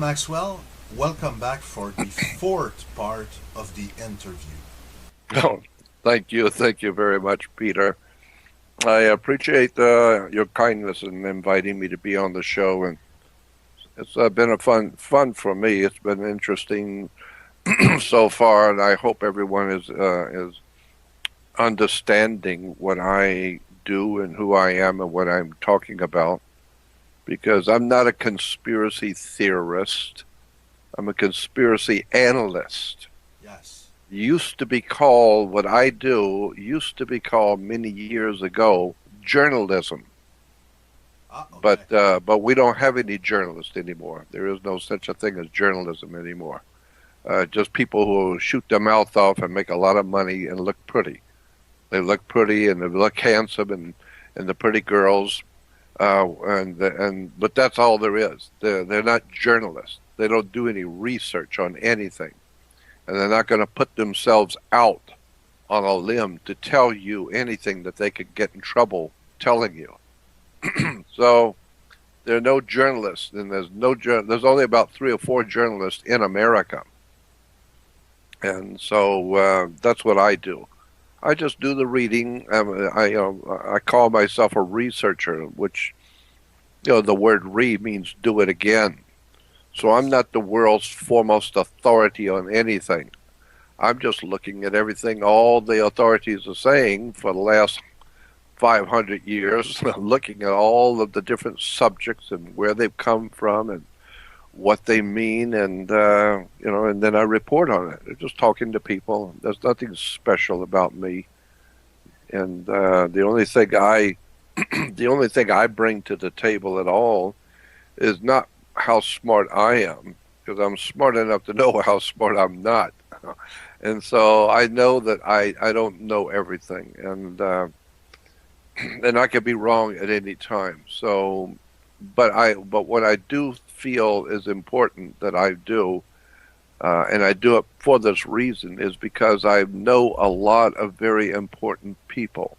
Maxwell. Welcome back for the fourth part of the interview. Oh, thank you very much, Peter. I appreciate your kindness in inviting me to be on the show, and it's been a fun for me. It's been interesting so far, and I hope everyone is understanding what I do and who I am and what I'm talking about. Because I'm not a conspiracy theorist. I'm a conspiracy analyst. Yes. Used to be called what I do used to be called many years ago journalism, Ah, okay. but we don't have any journalists anymore. There is no such a thing as journalism anymore. Just people who shoot their mouth off and make a lot of money and look pretty. They look pretty and they look handsome and the pretty girls, and but that's all there is. They're not journalists. They don't do any research on anything, and they're not going to put themselves out on a limb to tell you anything that they could get in trouble telling you. So there are no journalists, and there's only about 3 or 4 journalists in America, and so that's what I do. I just do the reading. I call myself a researcher, which the word "re" means do it again. So I'm Yes. not the world's foremost authority on anything. I'm just looking at everything all the authorities are saying for the last 500 years, looking at all of the different subjects and where they've come from and what they mean, and and then I report on it. Just talking to people. There's nothing special about me, and the only thing I bring to the table at all is not how smart I am, because I'm smart enough to know how smart I'm not. And so I know that I don't know everything, and I could be wrong at any time. So, but what I do feel is important that I do, and I do it for this reason, is because I know a lot of very important people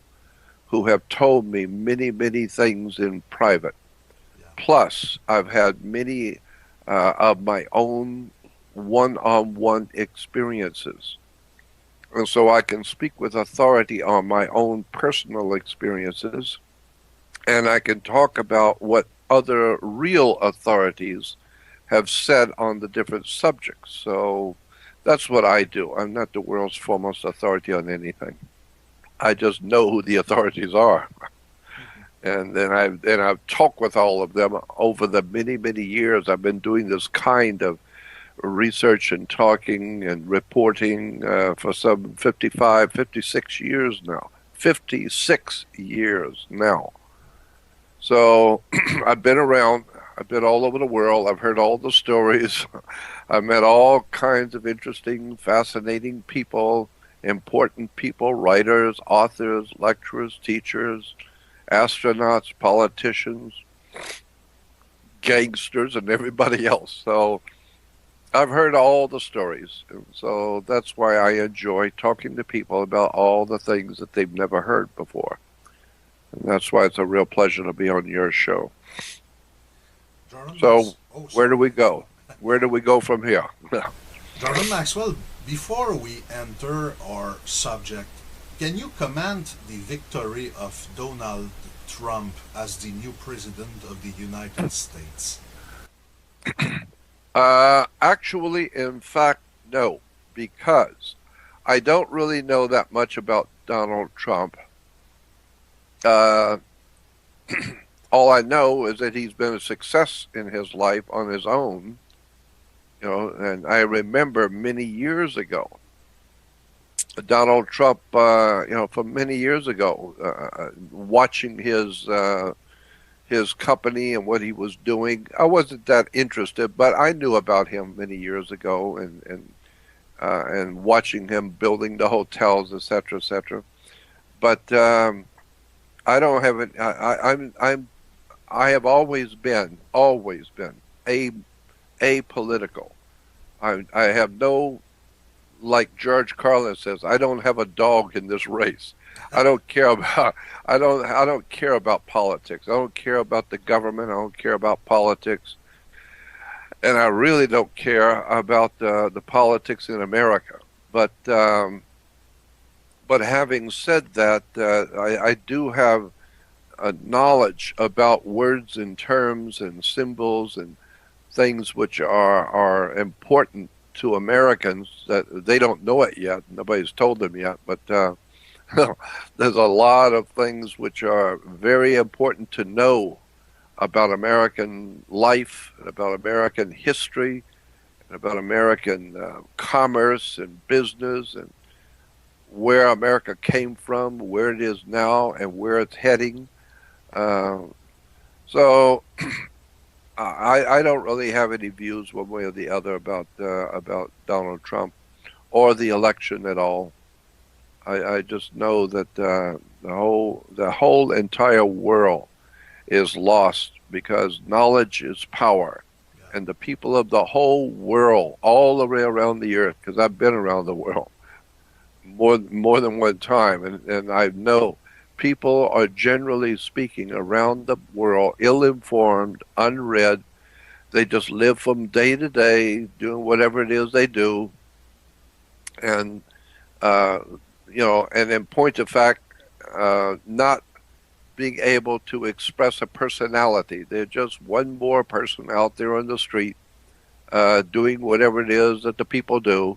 who have told me many things in private. Yeah. Plus, I've had many of my own one-on-one experiences. And so I can speak with authority on my own personal experiences, and I can talk about what other real authorities have said on the different subjects. So that's what I do. I'm not the world's foremost authority on anything. I just know who the authorities are. And then I've talked with all of them over the many years. I've been doing this kind of research and talking and reporting for some 55, 56 years now. 56 years now. So I've been around. I've been all over the world. I've heard all the stories. I've met all kinds of interesting, fascinating people, important people, writers, authors, lecturers, teachers, astronauts, politicians, gangsters, and everybody else. So I've heard all the stories. And so that's why I enjoy talking to people about all the things that they've never heard before. And that's why it's a real pleasure to be on your show. Jordan So Max. Oh, where do sorry. we go? Where do we go from here? Jordan Maxwell. Before we enter our subject, can you comment the victory of Donald Trump as the new president of the United States? Actually, in fact, no, because I don't really know that much about Donald Trump. Uh, all I know is that he's been a success in his life on his own, and I remember many years ago, Donald Trump, from many years ago, watching his company and what he was doing. I wasn't that interested, but I knew about him many years ago, and watching him building the hotels, etc., etc. But I don't have it. I have always been a apolitical. I have no, like George Carlin says, I don't have a dog in this race. I don't care about I don't care about politics. I don't care about the government. I don't care about politics. and I really don't care about the politics in America. But but having said that, I do have knowledge about words and terms and symbols and things which are important to Americans that they don't know it yet. Nobody's told them yet, but there's a lot of things which are very important to know about American life, and about American history, and about American commerce and business, and where America came from, where it is now, and where it's heading. Uh, so I don't really have any views one way or the other about Donald Trump or the election at all. I just know that the whole entire world is lost because knowledge is power, Yeah. and the people of the whole world, all the way around the earth, because I've been around the world more than one time, and I know people are generally speaking around the world ill-informed, unread. They just live from day to day, doing whatever it is they do, and uh, and in point of fact, not being able to express a personality. They're just one more person out there on the street, doing whatever it is that the people do.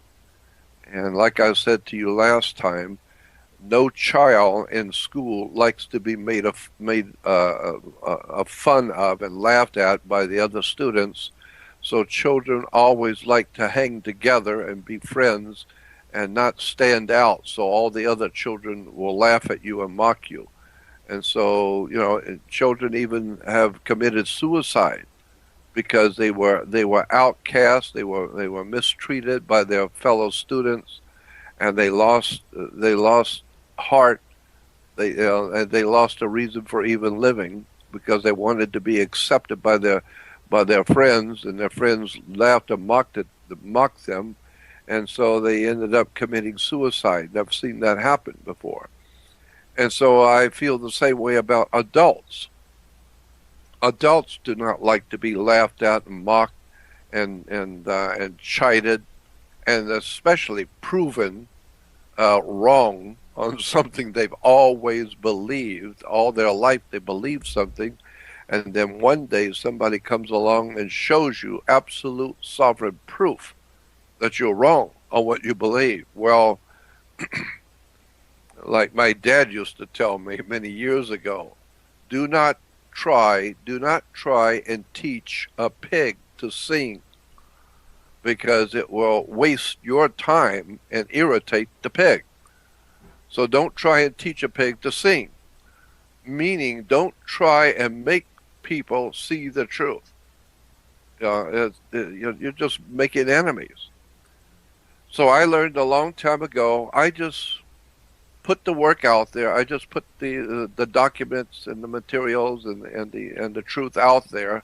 And like I said to you last time, no child in school likes to be made fun of and laughed at by the other students. So children always like to hang together and be friends and not stand out. So all the other children will laugh at you and mock you. And so children even have committed suicide because they were outcast, they were mistreated by their fellow students, and they lost heart. And they lost a reason for even living because they wanted to be accepted by their friends, and their friends laughed and mocked them, and so they ended up committing suicide. I've seen that happen before, and so I feel the same way about adults. Adults do not like to be laughed at and mocked and chided, and especially proven wrong on something they've always believed all their life. They believe something, and then one day somebody comes along and shows you absolute sovereign proof that you're wrong on what you believe. Well, like my dad used to tell me many years ago, do not try and teach a pig to sing, because it will waste your time and irritate the pig. So don't try and teach a pig to sing, meaning don't try and make people see the truth. You're just making enemies. So I learned a long time ago. I just put the work out there. I just put the documents and the materials and the truth out there,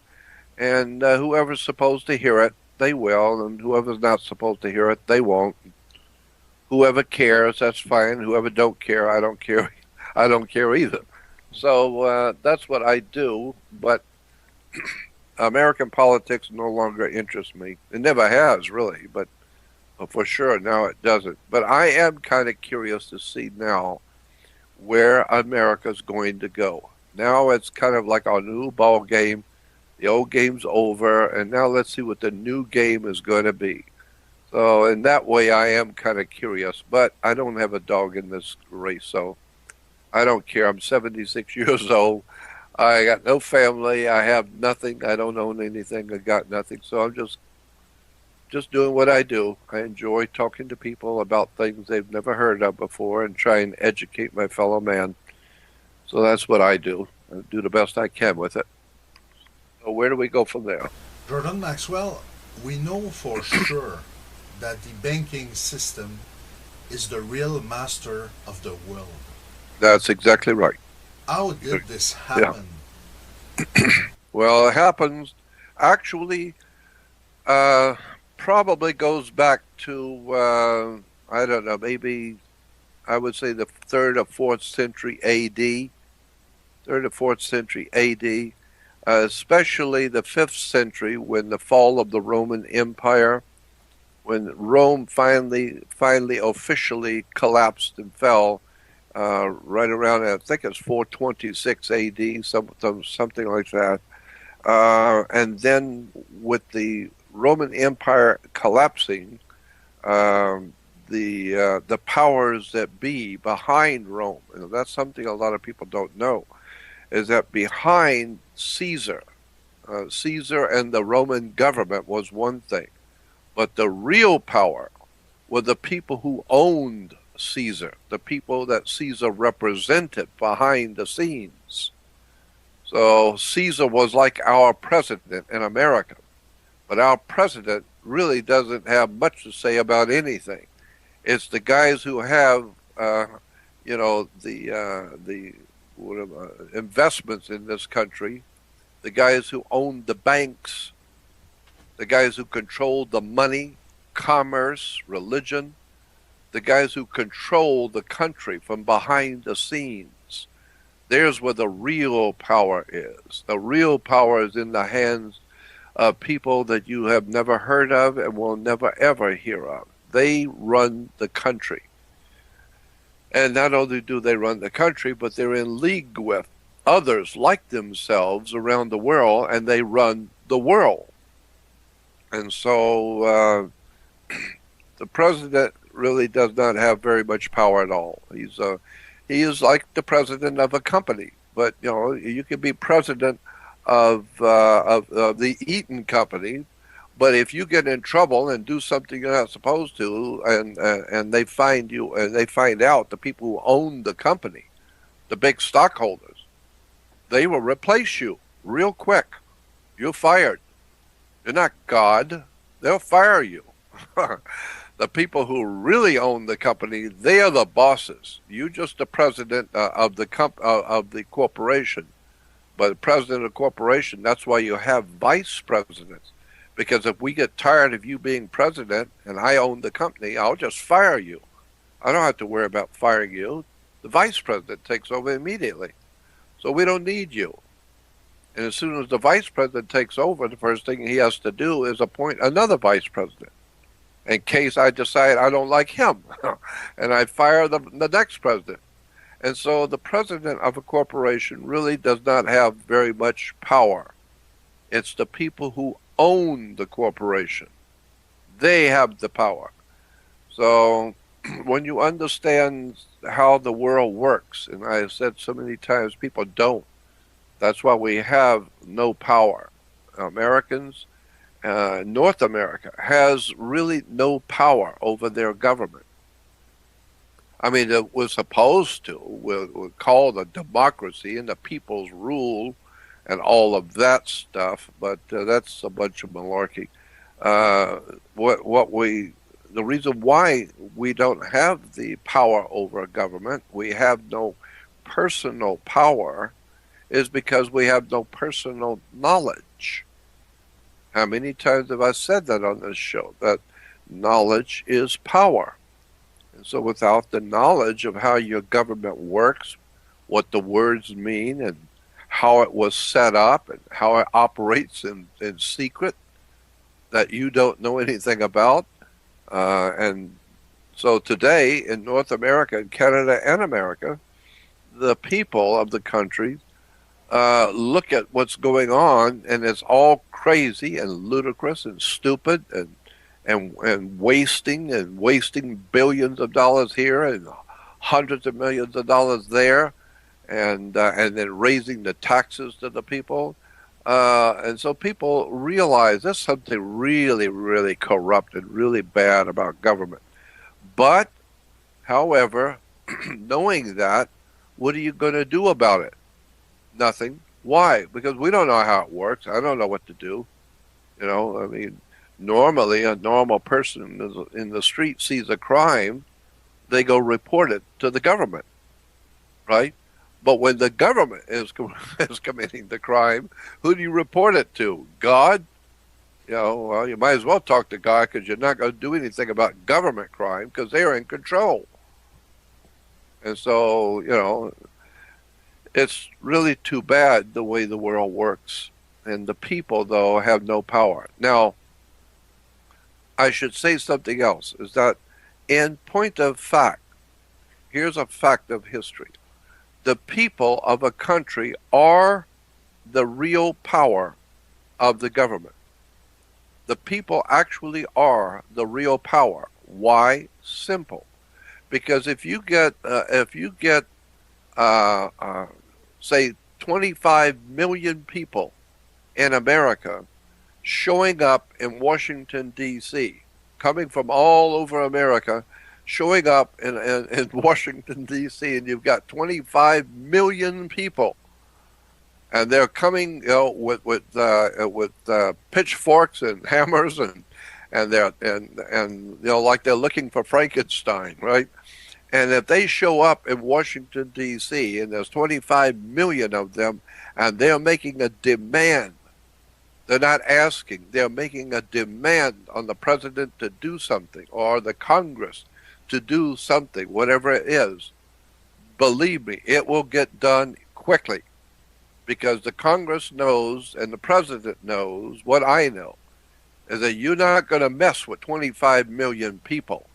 and whoever's supposed to hear it, they will, and whoever's not supposed to hear it, they won't. Whoever cares, that's fine. Whoever don't care, I don't care. I don't care either. So that's what I do. But American politics no longer interests me. It never has, really, but for sure now it doesn't. But I am kind of curious to see now where America's going to go. Now it's kind of like our new ball game. The old game's over, and now let's see what the new game is going to be. So in that way, I am kind of curious, but I don't have a dog in this race, so I don't care. I'm 76 years old. I got no family. I have nothing. I don't own anything. I got nothing. So I'm just doing what I do. I enjoy talking to people about things they've never heard of before and try and educate my fellow man. So that's what I do. I do the best I can with it. So where do we go from there? Jordan Maxwell, we know for sure that the banking system is the real master of the world. That's exactly right. How did this Yeah. happen? Well, it happens actually uh, probably goes back to I don't know, maybe I would say the third or fourth century A.D. Third or fourth century A.D. especially the 5th century when the fall of the Roman Empire, when Rome finally officially collapsed and fell, right around, I think it's 426 A.D., something like that. And then with the Roman Empire collapsing, um, the powers that be behind Rome, and that's something a lot of people don't know, is that behind Caesar, Caesar and the Roman government was one thing, but the real power were the people who owned Caesar, the people that Caesar represented behind the scenes. So Caesar was like our president in America, but our president really doesn't have much to say about anything. It's the guys who have, the investments in this country, the guys who own the banks, the guys who control the money, commerce, religion, the guys who control the country from behind the scenes. There's where the real power is. The real power is in the hands of people that you have never heard of and will never ever hear of. They run the country. And not only do they run the country, but they're in league with others like themselves around the world, and they run the world. And so the president really does not have very much power at all. He is like the president of a company, but you can be president of the Eaton Company, but if you get in trouble and do something you're not supposed to, and they find you and they find out the people who own the company, the big stockholders, they will replace you real quick. You're fired. You're not God. They'll fire you. The people who really own the company, they are the bosses. You're just the president of the corporation. But the president of the corporation, that's why you have vice presidents. Because if we get tired of you being president and I own the company, I'll just fire you. I don't have to worry about firing you. The vice president takes over immediately. So we don't need you. And as soon as the vice president takes over, the first thing he has to do is appoint another vice president, in case I decide I don't like him, and I fire the next president. And so the president of a corporation really does not have very much power. It's the people who own the corporation. They have the power. So when you understand how the world works, and I have said so many times people don't, that's why we have no power. Americans, North America has really no power over their government. I mean, it was supposed to. We're called a democracy and the people's rule and all of that stuff, but that's a bunch of malarkey. The reason why we don't have the power over a government, we have no personal power, is because we have no personal knowledge. How many times have I said that on this show? That knowledge is power. And so without the knowledge of how your government works, what the words mean, and how it was set up, and how it operates in secret, that you don't know anything about. And so today in North America, and Canada, and America, the people of the country look at what's going on, and it's all crazy and ludicrous and stupid and wasting billions of dollars here and hundreds of millions of dollars there, and then raising the taxes to the people. And so people realize there's something really, really corrupt and really bad about government. But, however, knowing that, what are you going to do about it? Nothing. Why? Because we don't know how it works. I don't know what to do. I mean, normally a normal person in the street sees a crime, they go report it to the government, right? But when the government is committing the crime, who do you report it to? God? Well, you might as well talk to God, because you're not going to do anything about government crime because they're in control. And so, it's really too bad the way the world works. and the people, though, have no power. Now, I should say something else, is that in point of fact, here's a fact of history. The people of a country are the real power of the government. The people actually are the real power. Why? Simple. Because if you get uh, uh, say 25 million people in America showing up in Washington D.C., coming from all over America, showing up in Washington D.C., and you've got 25 million people, and they're coming, with pitchforks and hammers, and like they're looking for Frankenstein, right? And if they show up in Washington D.C. and there's 25 million of them, and they're making a demand, they're not asking, they're making a demand on the president to do something, or the Congress to do something, whatever it is. Believe me, it will get done quickly, because the Congress knows and the president knows what I know, is that you're not going to mess with 25 million people.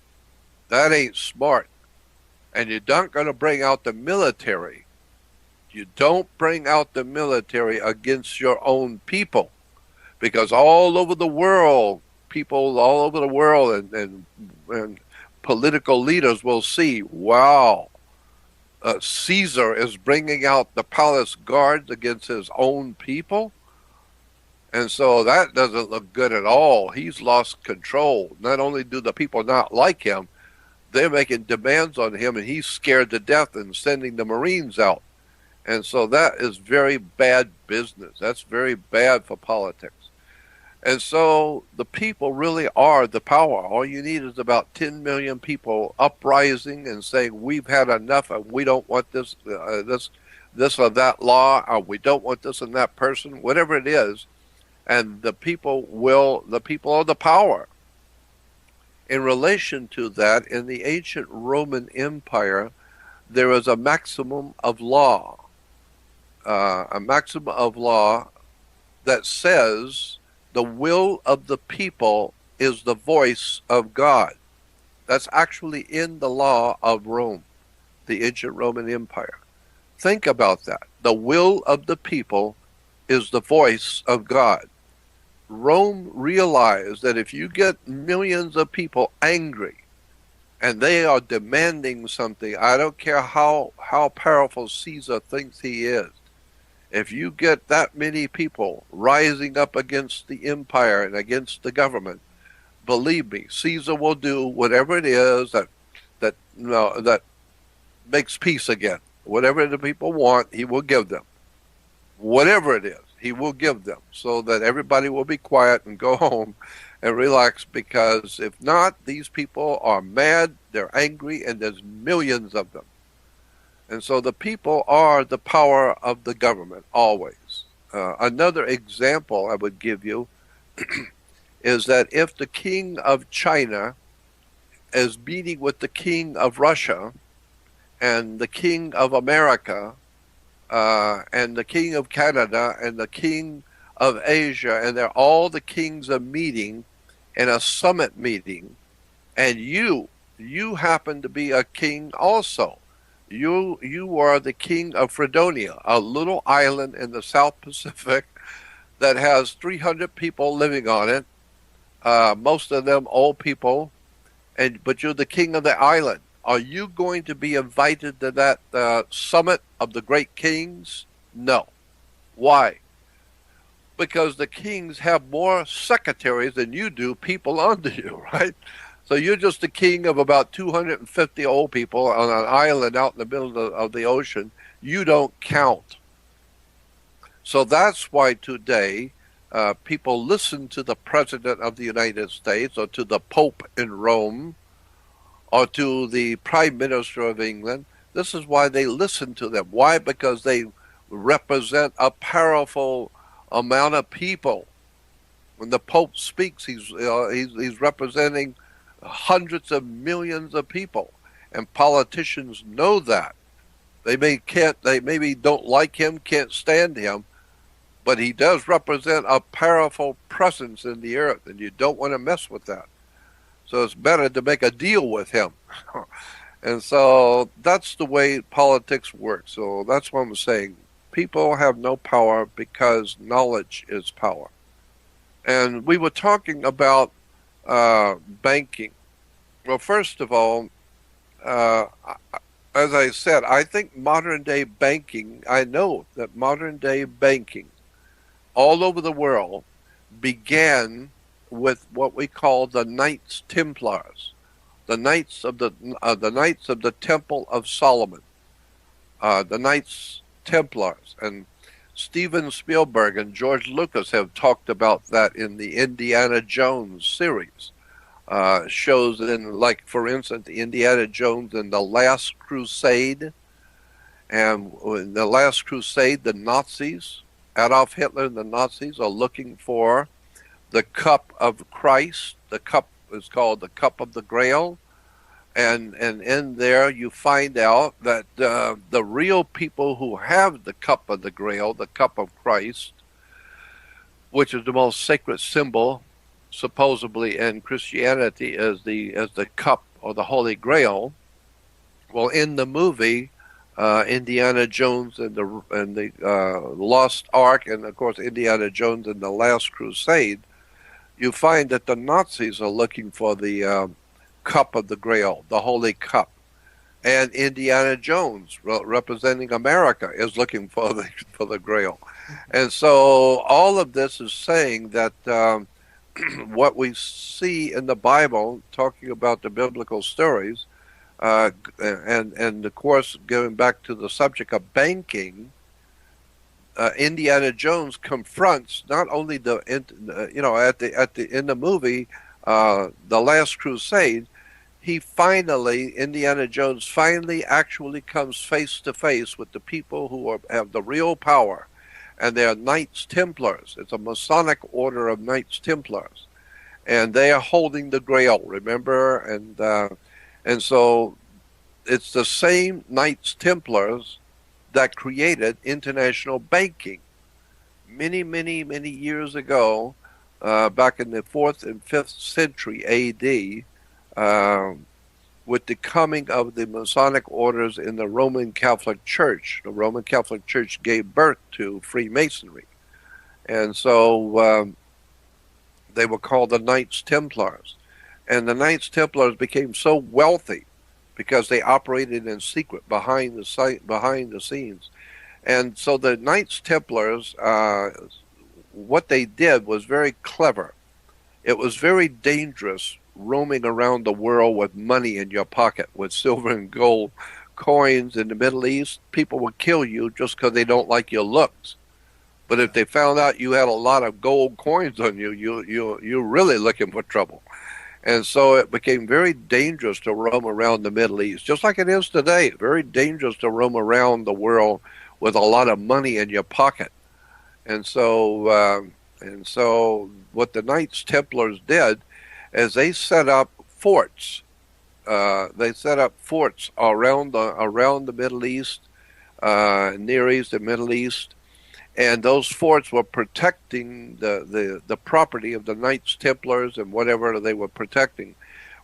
That ain't smart. And you're not going to bring out the military. You don't bring out the military against your own people, because all over the world, people all over the world and political leaders will see, wow, Caesar is bringing out the palace guards against his own people. And so that doesn't look good at all. He's lost control. Not only do the people not like him, they're making demands on him, and he's scared to death and sending the Marines out. And so that is very bad business. That's very bad for politics. And so the people really are the power. All you need is about 10 million people uprising and saying, we've had enough, and we don't want this or that law, or we don't want this and that person, whatever it is. And the people are the power. In relation to that, in the ancient Roman Empire, there was a maximum of law. A maximum of law that says the will of the people is the voice of God. That's actually in the law of Rome, the ancient Roman Empire. Think about that. The will of the people is the voice of God. Rome realized that if you get millions of people angry and they are demanding something, I don't care how powerful Caesar thinks he is, if you get that many people rising up against the empire and against the government, believe me, Caesar will do whatever it is that makes peace again. Whatever the people want, he will give them. Whatever it is, he will give them, so that everybody will be quiet and go home and relax, because if not, these people are mad, they're angry, and there's millions of them. And so the people are the power of the government, always. Another example I would give you is that if the king of China is meeting with the king of Russia and the king of America and the king of Canada and the king of Asia, and they're all the kings are meeting in a summit meeting, and you happen to be a king also. You are the king of Fredonia, a little island in the South Pacific that has 300 people living on it, most of them old people, but you're the king of the island. Are you going to be invited to that summit of the great kings? No. Why? Because the kings have more secretaries than you do, people under you, right? So you're just the king of about 250 old people on an island out in the middle of the ocean. You don't count. So that's why today people listen to the President of the United States, or to the Pope in Rome, or to the Prime Minister of England. This is why they listen to them. Why? Because they represent a powerful amount of people. When the Pope speaks, he's representing hundreds of millions of people, and politicians know that. They maybe don't like him, can't stand him, but he does represent a powerful presence in the earth, and you don't want to mess with that. So it's better to make a deal with him. And so that's the way politics works. So that's what I'm saying. People have no power because knowledge is power. And we were talking about banking. Well, first of all, uh, as I said, I think modern day banking, I know that modern day banking all over the world began with what we call the Knights Templars, the Knights of the Temple of Solomon, the Knights Templars, and Steven Spielberg and George Lucas have talked about that in the Indiana Jones series. Shows in, like, for instance, Indiana Jones and the Last Crusade. And in the Last Crusade, the Nazis, Adolf Hitler and the Nazis, are looking for the cup of Christ. The cup is called the cup of the Grail. And in there you find out that the real people who have the cup of the Grail, the cup of Christ, which is the most sacred symbol supposedly in Christianity, as the cup or the Holy Grail. Well, in the movie Indiana Jones and the Lost Ark, and of course Indiana Jones and the Last Crusade, you find that the Nazis are looking for the cup of the Grail, the Holy Cup, and Indiana Jones, representing America, is looking for the Grail. And so all of this is saying that what we see in the Bible, talking about the biblical stories, and of course, going back to the subject of banking, Indiana Jones confronts not only in the movie, The Last Crusade, Indiana Jones finally actually comes face to face with the people who have the real power, and they are Knights Templars. It's a Masonic order of Knights Templars, and they are holding the Grail. Remember, and so it's the same Knights Templars that created international banking many, many, many years ago, back in the 4th and 5th century A.D., with the coming of the Masonic orders in the Roman Catholic Church. The Roman Catholic Church gave birth to Freemasonry. And so they were called the Knights Templars. And the Knights Templars became so wealthy because they operated in secret behind the scenes. And so the Knights Templars, what they did was very clever. It was very dangerous roaming around the world with money in your pocket, with silver and gold coins in the Middle East. People would kill you just because they don't like your looks. But if they found out you had a lot of gold coins on you, you're really looking for trouble. And so it became very dangerous to roam around the Middle East, just like it is today. Very dangerous to roam around the world with a lot of money in your pocket. And so what the Knights Templars did is they set up forts. They set up forts around the Middle East, Near East and Middle East, and those forts were protecting the property of the Knights Templars and whatever they were protecting.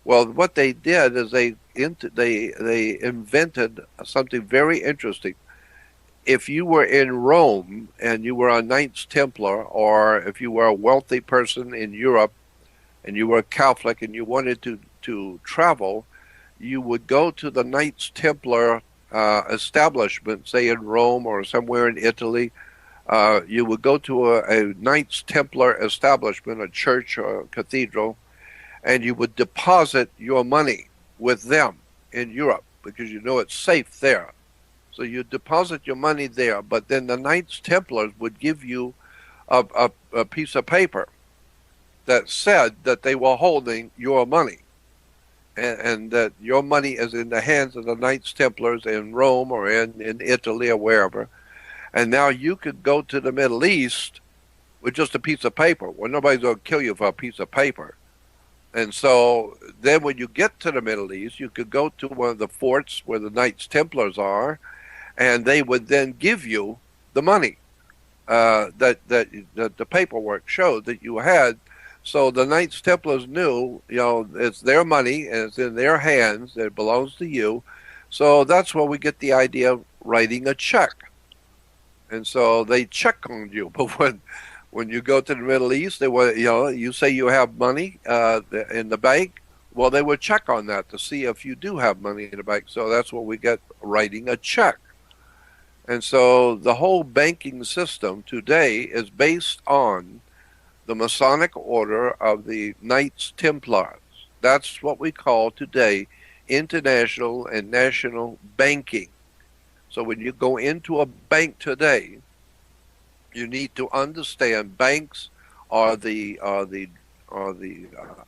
Well, what they did is they invented something very interesting. If you were in Rome and you were a Knights Templar, or if you were a wealthy person in Europe and you were a Catholic and you wanted to travel, you would go to the Knights Templar establishment, say in Rome or somewhere in Italy. You would go to a Knights Templar establishment, a church or a cathedral, and you would deposit your money with them in Europe because you know it's safe there. So you deposit your money there, but then the Knights Templars would give you a piece of paper that said that they were holding your money, and that your money is in the hands of the Knights Templars in Rome or in Italy or wherever. And now you could go to the Middle East with just a piece of paper. Well, nobody's going to kill you for a piece of paper. And so then when you get to the Middle East, you could go to one of the forts where the Knights Templars are, and they would then give you the money. that the paperwork showed that you had. So the Knights Templars knew, it's their money and it's in their hands. It belongs to you. So that's where we get the idea of writing a check. And so they check on you. But when you go to the Middle East, they were, you say you have money in the bank. Well, they would check on that to see if you do have money in the bank. So that's where we get writing a check. And so the whole banking system today is based on the Masonic order of the Knights Templars. That's what we call today international and national banking. So when you go into a bank today, you need to understand banks are the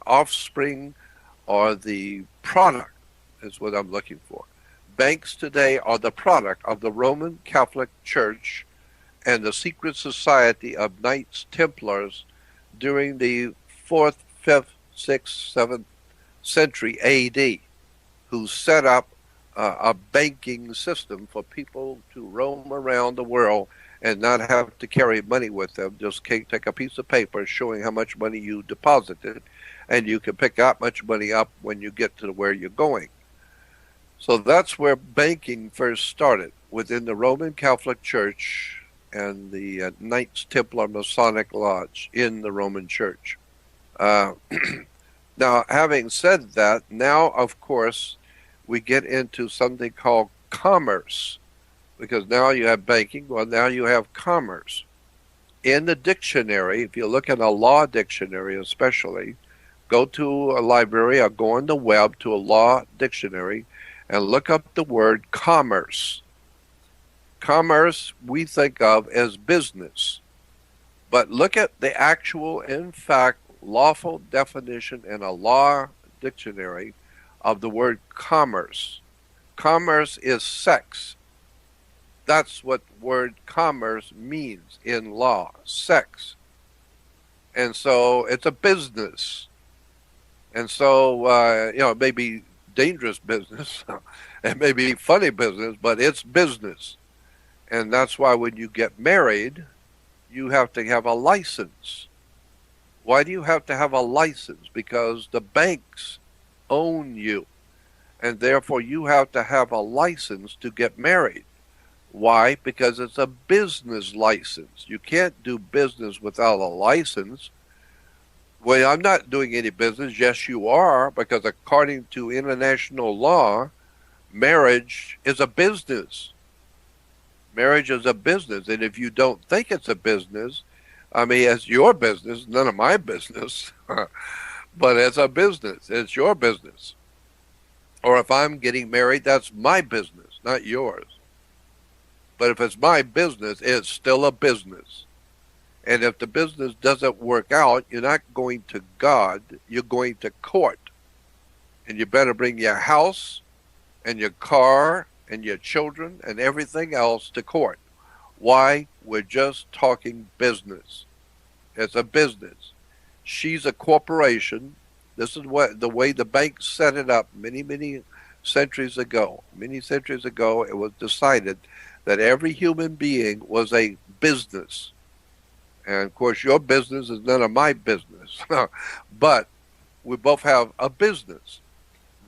offspring or the product is what I'm looking for. Banks today are the product of the Roman Catholic Church and the secret society of Knights Templars during the 4th, 5th, 6th, 7th century AD, who set up a banking system for people to roam around the world and not have to carry money with them. Just take a piece of paper showing how much money you deposited, and you can pick that much money up when you get to where you're going. So that's where banking first started, within the Roman Catholic Church and the Knights Templar Masonic Lodge in the Roman Church. Uh, Now, having said that, now, of course, we get into something called commerce, because now you have banking, well, now you have commerce. In the dictionary, if you look at a law dictionary especially, go to a library or go on the web to a law dictionary and look up the word commerce. Commerce we think of as business, but look at the actual, in fact, lawful definition in a law dictionary of the word commerce. Commerce is sex. That's what word commerce means in law, sex. And so it's a business. And so, it may be dangerous business, it may be funny business, but it's business. And that's why when you get married, you have to have a license. Why do you have to have a license? Because the banks own you, and therefore you have to have a license to get married. Why? Because it's a business license. You can't do business without a license. Well, I'm not doing any business. Yes, you are, because according to international law, marriage is a business. Marriage is a business, and if you don't think it's a business, I mean, it's your business, none of my business, but it's a business. It's your business. Or if I'm getting married, that's my business, not yours. But if it's my business, it's still a business. And if the business doesn't work out, you're not going to God, you're going to court. And you better bring your house and your car and your children and everything else to court. Why? We're just talking business. It's a business. She's a corporation. This is what the way the bank set it up many centuries ago. Many centuries ago, it was decided that every human being was a business. And of course, your business is none of my business. But we both have a business.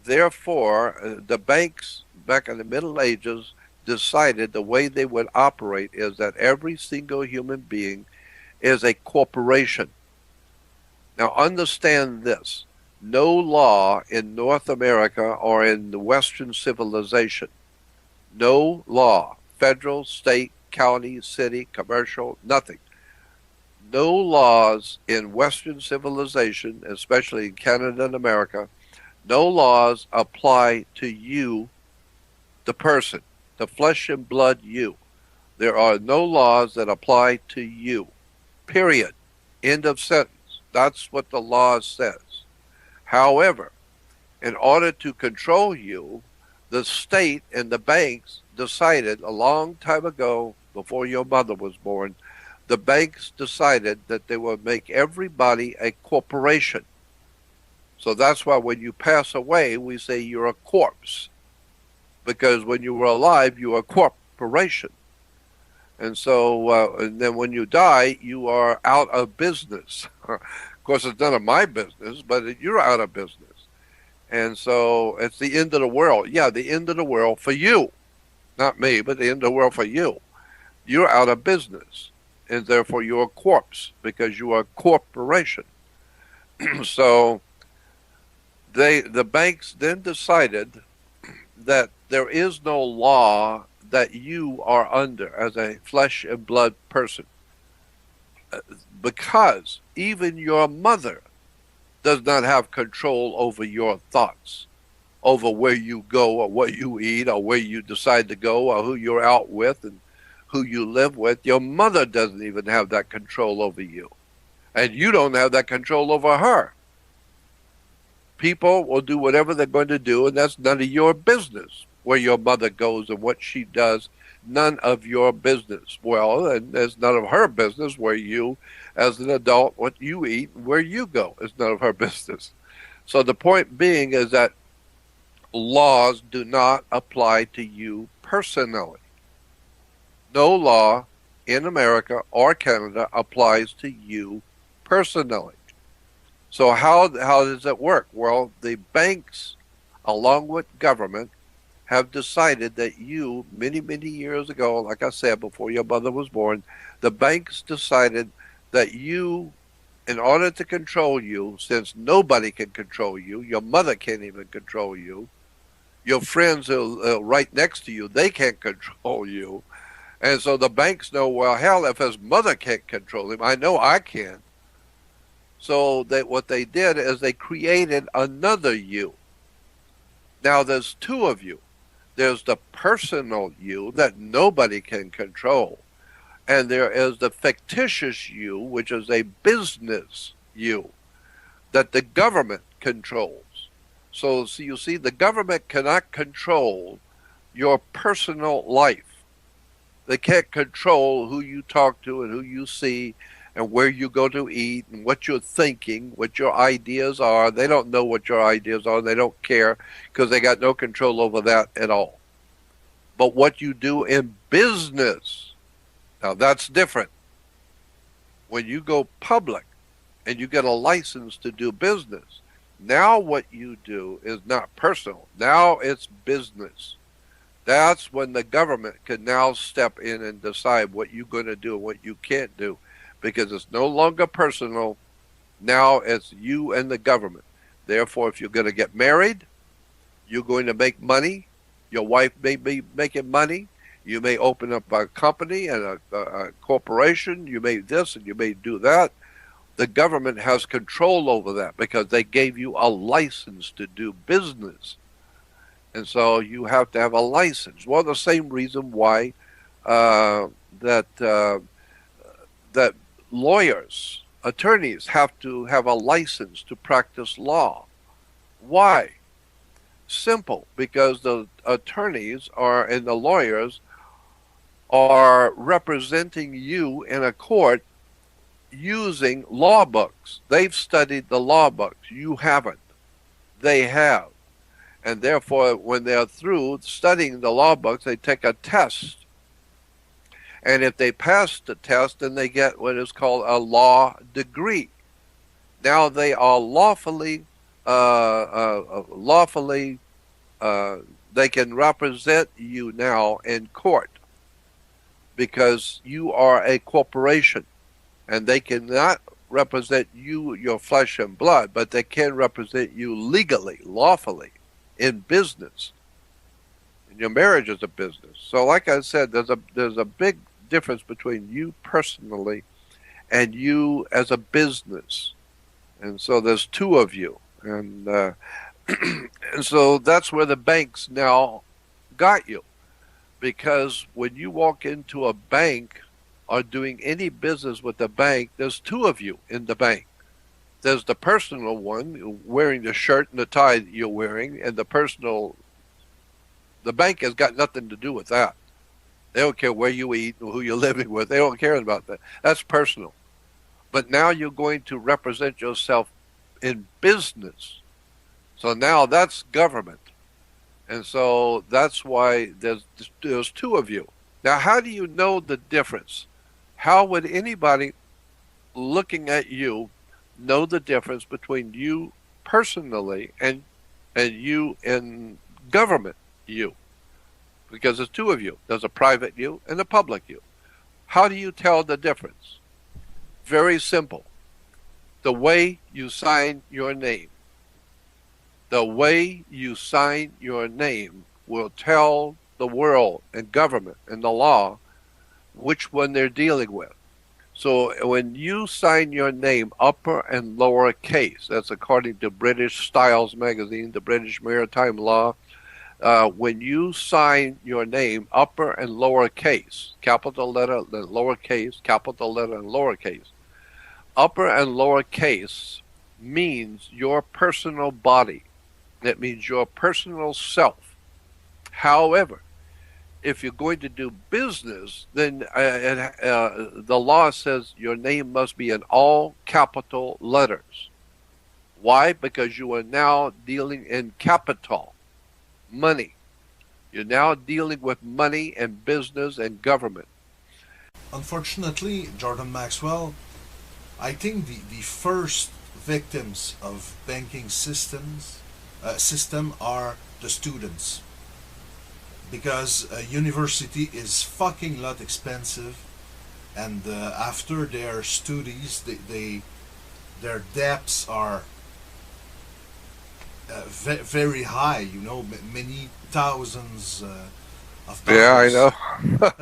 Therefore, the banks back in the Middle Ages decided the way they would operate is that every single human being is a corporation. Now understand this. No law in North America or in the Western civilization, no law, federal, state, county, city, commercial, nothing. No laws in Western civilization, especially in Canada and America, no laws apply to you, the person, the flesh and blood you. There are no laws that apply to you. Period. End of sentence. That's what the law says. However, in order to control you, the state and the banks decided a long time ago, before your mother was born, the banks decided that they would make everybody a corporation. So that's why when you pass away, we say you're a corpse. Because when you were alive, you were a corporation. And then when you die, you are out of business. Of course, it's none of my business, but you're out of business. And so it's the end of the world. Yeah, the end of the world for you. Not me, but the end of the world for you. You're out of business. And therefore you're a corpse because you are a corporation. So the banks then decided that there is no law that you are under as a flesh and blood person, because even your mother does not have control over your thoughts, over where you go or what you eat or where you decide to go or who you're out with and who you live with. Your mother doesn't even have that control over you. And you don't have that control over her. People will do whatever they're going to do, and that's none of your business where your mother goes and what she does. None of your business. Well, and it's none of her business where you, as an adult, what you eat and where you go. It's none of her business. So the point being is that laws do not apply to you personally. No law in America or Canada applies to you personally. So how does it work? Well, the banks, along with government, have decided that you, many, many years ago, like I said, before your mother was born, the banks decided that you, in order to control you, since nobody can control you, your mother can't even control you, your friends are right next to you, they can't control you. And so the banks know, well, hell, if his mother can't control him, I know I can. So what they did is they created another you. Now there's two of you. There's the personal you that nobody can control. And there is the fictitious you, which is a business you that the government controls. So you see, the government cannot control your personal life. They can't control who you talk to and who you see and where you go to eat and what you're thinking, what your ideas are. They don't know what your ideas are. They don't care because they got no control over that at all. But what you do in business, now that's different. When you go public and you get a license to do business, now what you do is not personal. Now it's business. That's when the government can now step in and decide what you're going to do and what you can't do, because it's no longer personal. Now it's you and the government. Therefore, if you're going to get married, you're going to make money. Your wife may be making money. You may open up a company and a corporation. You may this and you may do that. The government has control over that because they gave you a license to do business. And so you have to have a license. Well, the same reason why that lawyers, attorneys have to have a license to practice law. Why? Simple, because the attorneys and the lawyers are representing you in a court using law books. They've studied the law books. You haven't. They have. And therefore, when they're through studying the law books, they take a test. And if they pass the test, then they get what is called a law degree. Now they are lawfully, they can represent you now in court because you are a corporation. And they cannot represent you, your flesh and blood, but they can represent you legally, lawfully, in business. And your marriage is a business. So like I said, there's a big difference between you personally and you as a business. And so there's two of you. And and so that's where the banks now got you. Because when you walk into a bank or doing any business with the bank, there's two of you in the bank. There's the personal one wearing the shirt and the tie that you're wearing, and the bank has got nothing to do with that. They don't care where you eat or who you're living with. They don't care about that. That's personal. But now you're going to represent yourself in business. So now that's government. And so that's why there's two of you. Now, how do you know the difference? How would anybody looking at you know the difference between you personally and you in government you? Because there's two of you. There's a private you and a public you. How do you tell the difference? Very simple. The way you sign your name. The way you sign your name will tell the world and government and the law which one they're dealing with. So when you sign your name upper and lower case, that's according to British Styles magazine, the British Maritime Law, when you sign your name upper and lower case, capital letter, then lower case, capital letter, and lower case, upper and lower case means your personal body. It means your personal self. However, if you're going to do business, then the law says your name must be in all capital letters. Why? Because you are now dealing in capital, money. You're now dealing with money and business and government. Unfortunately, Jordan Maxwell, I think the first victims of banking system are the students, because a university is fucking lot expensive, and after their studies, their debts are very high. You know, many thousands of Yeah, I dollars. know.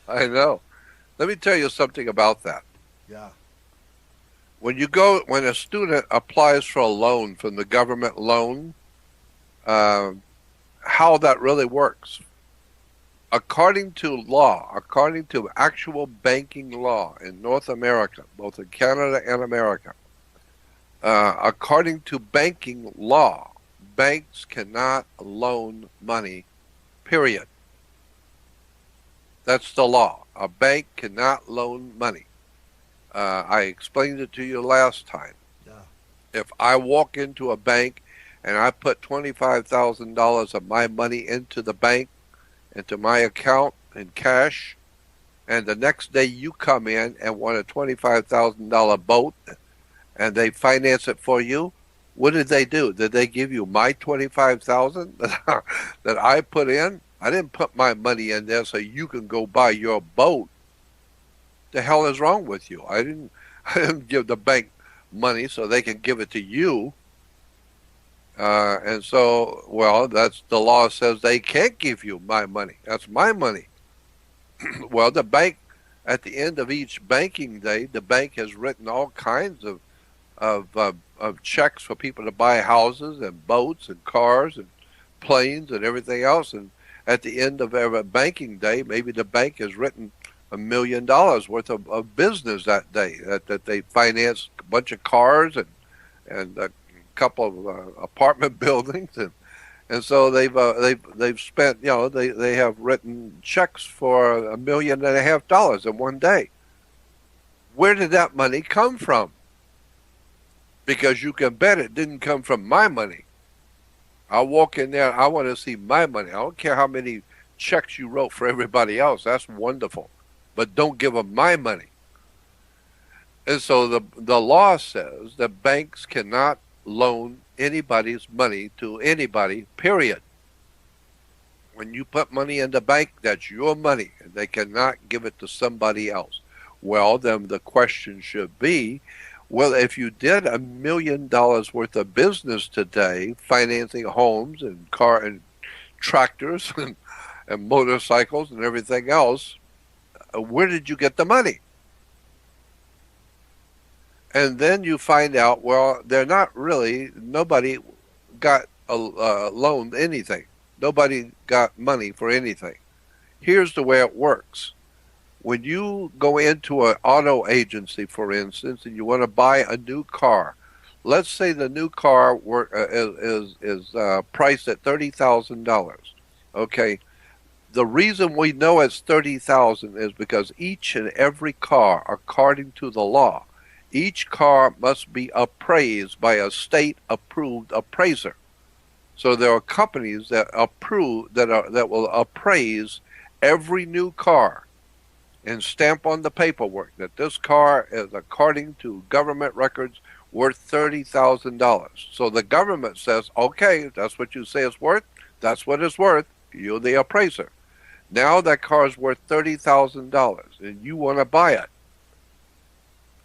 I know. Let me tell you something about that. Yeah, When a student applies for a loan from the government loan, uh, how that really works. According to law, according to actual banking law in North America, both in Canada and America, according to banking law, banks cannot loan money, period. That's the law. A bank cannot loan money. I explained it to you last time. yeah, If I walk into a bank and I put $25,000 of my money into the bank, into my account in cash, and the next day you come in and want a $25,000 boat and they finance it for you, what did they do? Did they give you my 25,000 that I put in? I didn't put my money in there so you can go buy your boat. The hell is wrong with you? I didn't give the bank money so they can give it to you. And so, well, that's the law says they can't give you my money. That's my money. Well, the bank, at the end of each banking day, the bank has written all kinds of checks for people to buy houses and boats and cars and planes and everything else. And at the end of every banking day, maybe the bank has written $1 million worth of business that day. That they financed a bunch of cars and a couple of apartment buildings, and so they've spent, you know, they have written checks for $1.5 million in one day. Where did that money come from? Because you can bet it didn't come from my money. I'll walk in there, I want to see my money. I don't care how many checks you wrote for everybody else. That's wonderful. But don't give them my money. And so the law says that banks cannot loan anybody's money to anybody, period. When you put money in the bank, that's your money, and they cannot give it to somebody else. Well, then the question should be, well, if you did $1 million worth of business today, financing homes and car and tractors and motorcycles and everything else, where did you get the money? And then you find out, well, they're not really, nobody got loaned anything. Nobody got money for anything. Here's the way it works. When you go into an auto agency, for instance, and you want to buy a new car, let's say the new car is priced at $30,000. Okay, the reason we know it's 30,000 is because each and every car, according to the law, each car must be appraised by a state-approved appraiser. So there are companies that will appraise every new car and stamp on the paperwork that this car is, according to government records, worth $30,000. So the government says, okay, that's what you say it's worth. That's what it's worth. You're the appraiser. Now that car is worth $30,000 and you want to buy it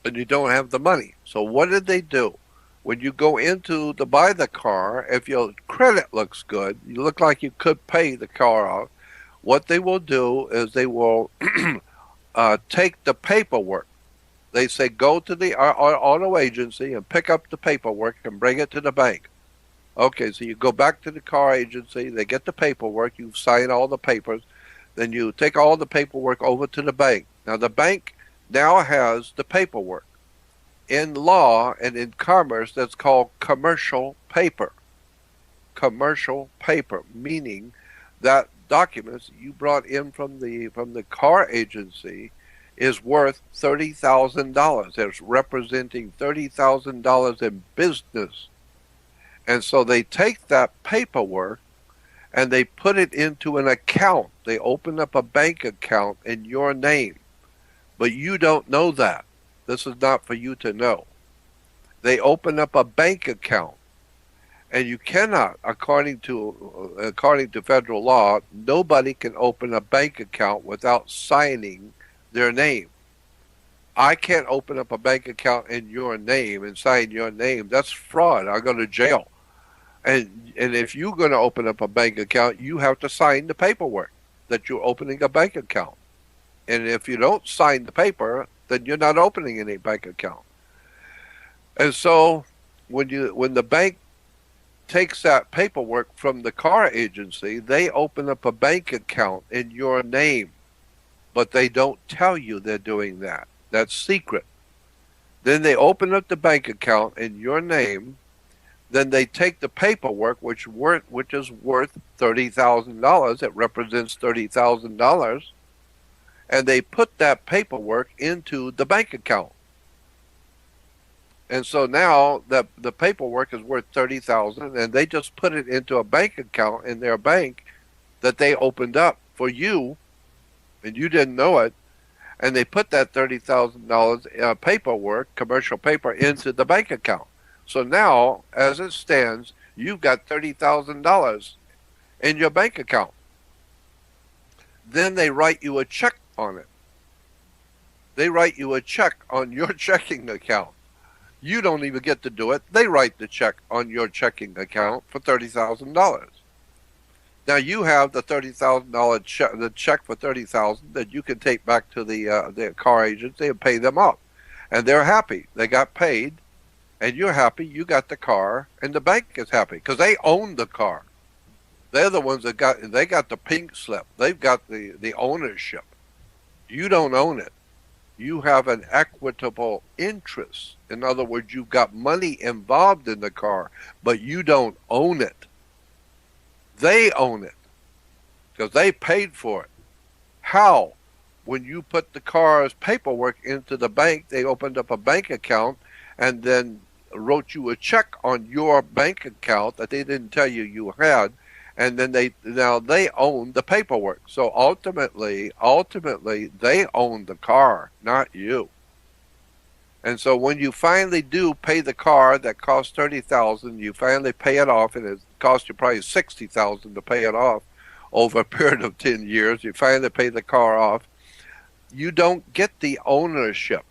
and you don't have the money. So what did they do? When you go into to buy the car, if your credit looks good, you look like you could pay the car off, what they will do is they will take the paperwork. They say go to the auto agency and pick up the paperwork and bring it to the bank. Okay, so you go back to the car agency, they get the paperwork, you sign all the papers, then you take all the paperwork over to the bank. Now the bank now has the paperwork. In law and in commerce, that's called commercial paper. Commercial paper, meaning that documents you brought in from the car agency is worth $30,000. It's representing $30,000 in business. And so they take that paperwork and they put it into an account. They open up a bank account in your name. But you don't know that. This is not for you to know. They open up a bank account. And you cannot, according to federal law, nobody can open a bank account without signing their name. I can't open up a bank account in your name and sign your name. That's fraud. I'll go to jail. And if you're going to open up a bank account, you have to sign the paperwork that you're opening a bank account. And if you don't sign the paper, then you're not opening any bank account. And so when the bank takes that paperwork from the car agency, they open up a bank account in your name, but they don't tell you they're doing that. That's secret. Then they open up the bank account in your name. Then they take the paperwork, which is worth $30,000. It represents $30,000, and they put that paperwork into the bank account. And so now the paperwork is worth $30,000, and they just put it into a bank account in their bank that they opened up for you, and you didn't know it. And they put that $30,000 paperwork, commercial paper, into the bank account. So now, as it stands, you've got $30,000 in your bank account. Then they write you a check on it. They write you a check on your checking account. You don't even get to do it. They write the check on your checking account for $30,000. Now you have the $30,000 check, the check for $30,000 that you can take back to the car agency and pay them up, and they're happy. They got paid, and you're happy. You got the car, and the bank is happy because they own the car. They're the ones that got the pink slip. They've got the ownership. You don't own it. You have an equitable interest. In other words, you've got money involved in the car, but you don't own it. They own it because they paid for it. How? When you put the car's paperwork into the bank, they opened up a bank account and then wrote you a check on your bank account that they didn't tell you you had, and then they own the paperwork. So ultimately they own the car, not you. And so when you finally do pay the car that cost $30,000, you finally pay it off, and it cost you probably $60,000 to pay it off over a period of 10 years. You finally pay the car off. You don't get the ownership.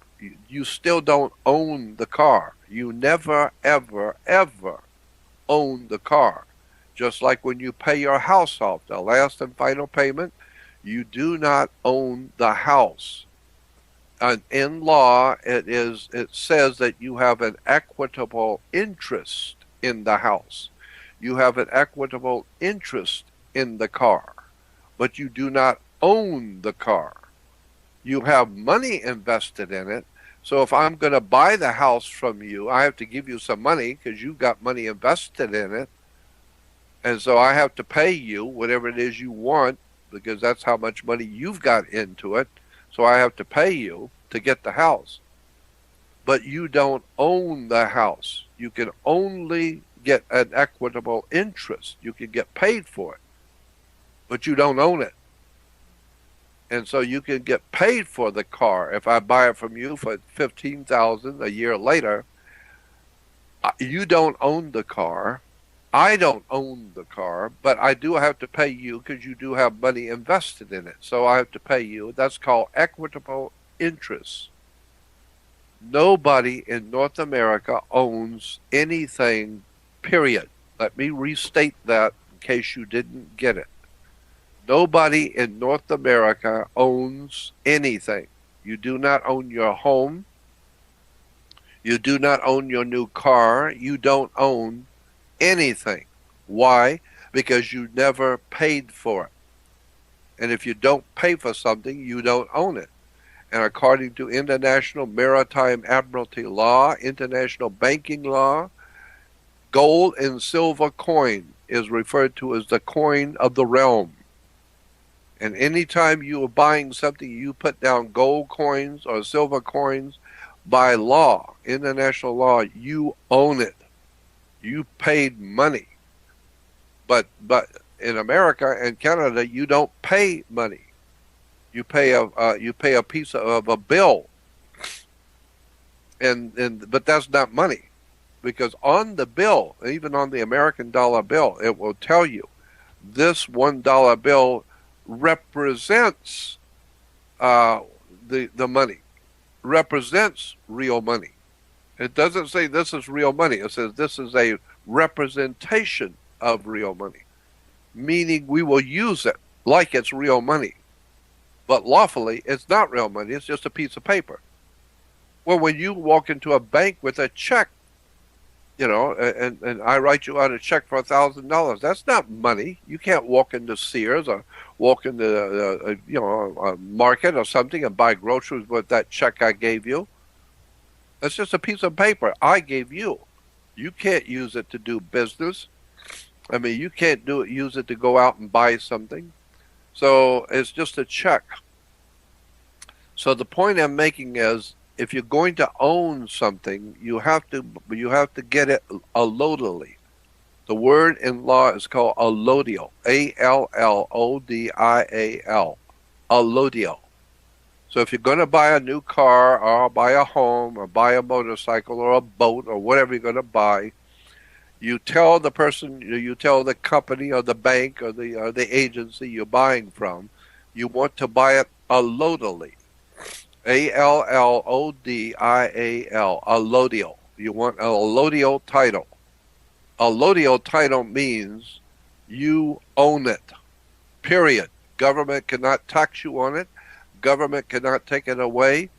You still don't own the car. You never, ever, ever own the car. Just like when you pay your house off, the last and final payment, you do not own the house. And in law, it says that you have an equitable interest in the house. You have an equitable interest in the car, but you do not own the car. You have money invested in it. So if I'm going to buy the house from you, I have to give you some money because you've got money invested in it. And so I have to pay you whatever it is you want because that's how much money you've got into it. So I have to pay you to get the house. But you don't own the house. You can only get an equitable interest. You can get paid for it. But you don't own it. And so you can get paid for the car. If I buy it from you for 15,000 a year later, you don't own the car. I don't own the car, but I do have to pay you because you do have money invested in it. So I have to pay you. That's called equitable interest. Nobody in North America owns anything, period. Let me restate that in case you didn't get it. Nobody in North America owns anything. You do not own your home. You do not own your new car. You don't own anything. Why? Because you never paid for it. And if you don't pay for something, you don't own it. And according to international maritime admiralty law, international banking law, gold and silver coin is referred to as the coin of the realm. And anytime you are buying something, you put down gold coins or silver coins, by law, international law, you own it. You paid money. But in America and Canada, you don't pay money. You pay a piece of a bill, but that's not money, because on the bill, even on the American dollar bill, it will tell you this $1 bill represents the money, represents real money. It doesn't say this is real money. It says this is a representation of real money, meaning we will use it like it's real money. But lawfully, it's not real money. It's just a piece of paper. Well, when you walk into a bank with a check, and I write you out a check for $1,000, that's not money. You can't walk into Sears or walk into a market or something and buy groceries with that check I gave you. That's just a piece of paper I gave you. You can't use it to do business. I mean, you can't use it to go out and buy something. So it's just a check. So the point I'm making is, if you're going to own something, you have to get it allodally. The word in law is called allodial, allodial, allodial. So if you're going to buy a new car or buy a home or buy a motorcycle or a boat or whatever you're going to buy, you tell the person, you tell the company or the bank or the agency you're buying from, you want to buy it allodally. allodial, allodial. You want an allodial title. Allodial title means you own it, period. Government cannot tax you on it. Government cannot take it away.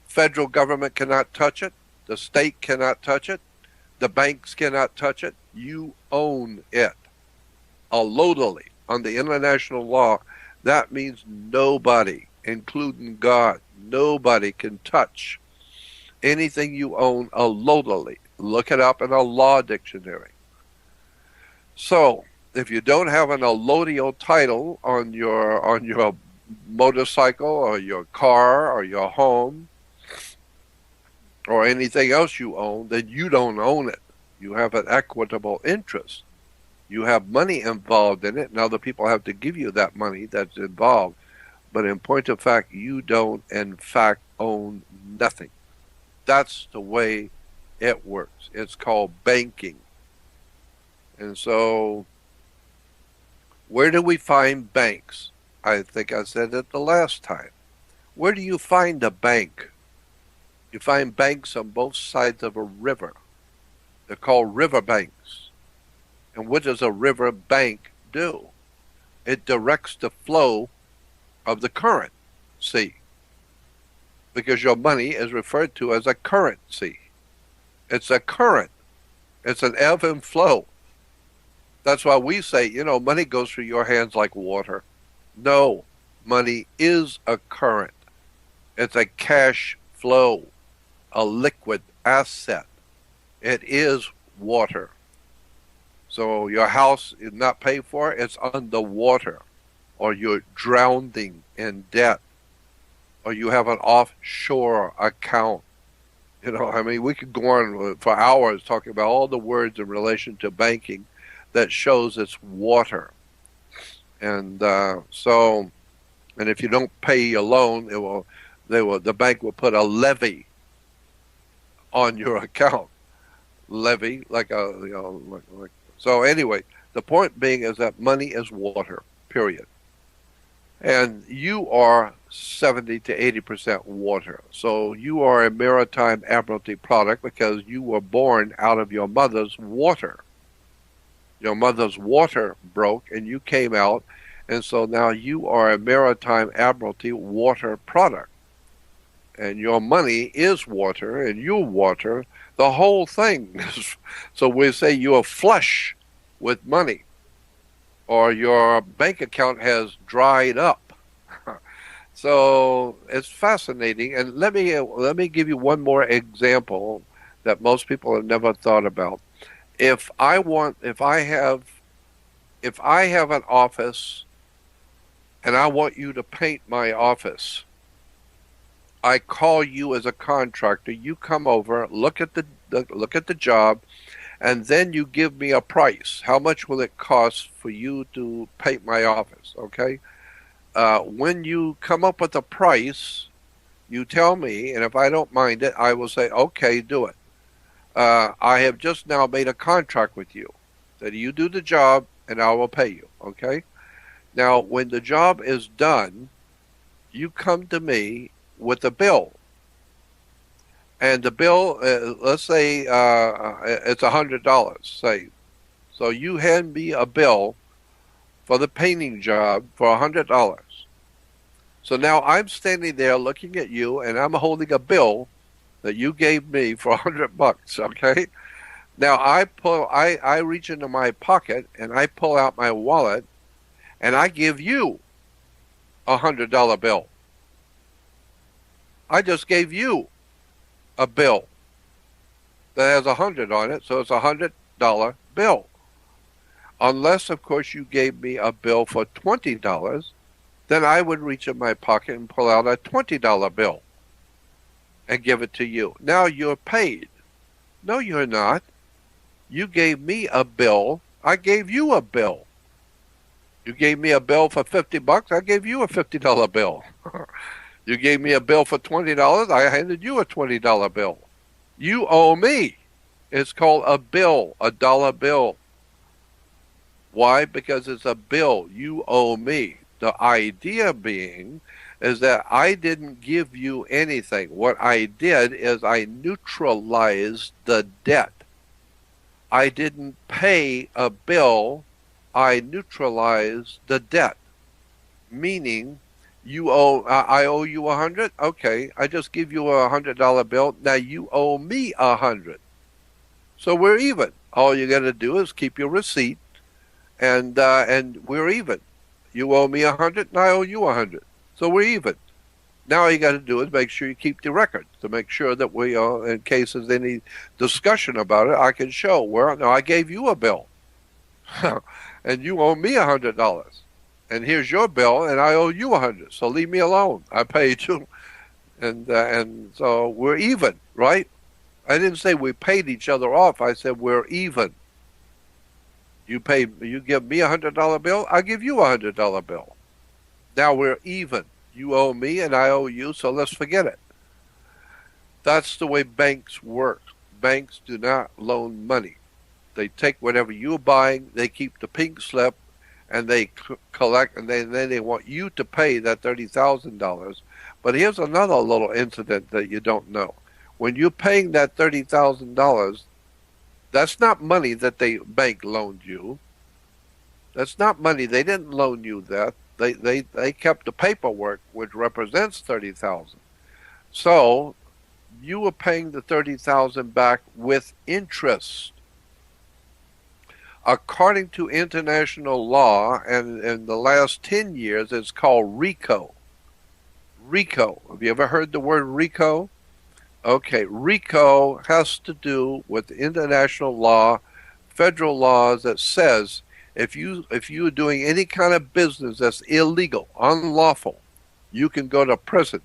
Federal government cannot touch it. The state cannot touch it. The banks cannot touch it. You own it. Allodally, on the international law, that means nobody, including God, nobody can touch anything you own allodally. Look it up in a law dictionary. So, if you don't have an allodial title on your motorcycle or your car or your home or anything else you own, then you don't own it. You have an equitable interest. You have money involved in it, and other people have to give you that money that's involved. But in point of fact, you don't, in fact, own nothing. That's the way it works. It's called banking. And so, where do we find banks? I think I said it the last time. Where do you find a bank? You find banks on both sides of a river. They're called river banks. And what does a river bank do? It directs the flow of the current, see, because your money is referred to as a currency. It's a current. It's an ebb and flow. That's why we say, money goes through your hands like water. No, money is a current. It's a cash flow, a liquid asset. It is water. So your house is not paid for, it's underwater. Or you're drowning in debt. Or you have an offshore account. We could go on for hours talking about all the words in relation to banking that shows it's water. And And if you don't pay your loan, the bank will put a levy on your account. Levy, like a, so anyway, the point being is that money is water, period. And you are 70 to 80% water. So you are a maritime admiralty product because you were born out of your mother's water. Your mother's water broke and you came out, and so now you are a maritime admiralty water product. And your money is water, and you water the whole thing. So we say you're flush with money, or your bank account has dried up. So it's fascinating. And let me give you one more example that most people have never thought about. If I have an office and I want you to paint my office, I call you as a contractor. You come over, look at the job, and then you give me a price. How much will it cost for you to paint my office? Okay. When you come up with a price, you tell me, and if I don't mind it, I will say, okay, do it. I have just now made a contract with you that you do the job and I will pay you. Okay. Now, when the job is done, you come to me with a bill. And the bill, let's say it's $100, say. So you hand me a bill for the painting job for $100. So now I'm standing there looking at you, and I'm holding a bill that you gave me for $100. Okay. Now I reach into my pocket and I pull out my wallet, and I give you $100 bill. I just gave you a bill that has 100 on it, so it's $100 bill. Unless, of course, you gave me a bill for $20, then I would reach in my pocket and pull out a $20 bill and give it to you. Now you're paid. No, you're not. You gave me a bill. I gave you a bill. You gave me a bill for $50. I gave you a $50 bill. You gave me a bill for $20. I handed you a $20 bill. You owe me. It's called a bill, a dollar bill. Why? Because it's a bill. You owe me. The idea being is that I didn't give you anything. What I did is I neutralized the debt. I didn't pay a bill. I neutralized the debt. Meaning, I owe you 100. Okay, I just give you a $100 bill. Now you owe me 100. So we're even. All you got to do is keep your receipt, and we're even. You owe me 100, and I owe you 100. So we're even. Now all you got to do is make sure you keep the record to make sure that we, in case there's any discussion about it, I can show where, no, I gave you a bill, and you owe me $100. And here's your bill, and I owe you 100. So leave me alone. I paid you, and so we're even, right? I didn't say we paid each other off. I said we're even. You give me $100 bill. I give you $100 bill. Now we're even. You owe me, and I owe you. So let's forget it. That's the way banks work. Banks do not loan money. They take whatever you're buying. They keep the pink slip. And they collect, and then they want you to pay that $30,000. But here's another little incident that you don't know. When you're paying that $30,000, that's not money that the bank loaned you. That's not money. They didn't loan you that. They kept the paperwork, which represents $30,000. So you were paying the $30,000 back with interest. According to international law, and in the last 10 years, it's called RICO. RICO. Have you ever heard the word RICO? Okay, RICO has to do with international law, federal laws that says if you're doing any kind of business that's illegal, unlawful, you can go to prison.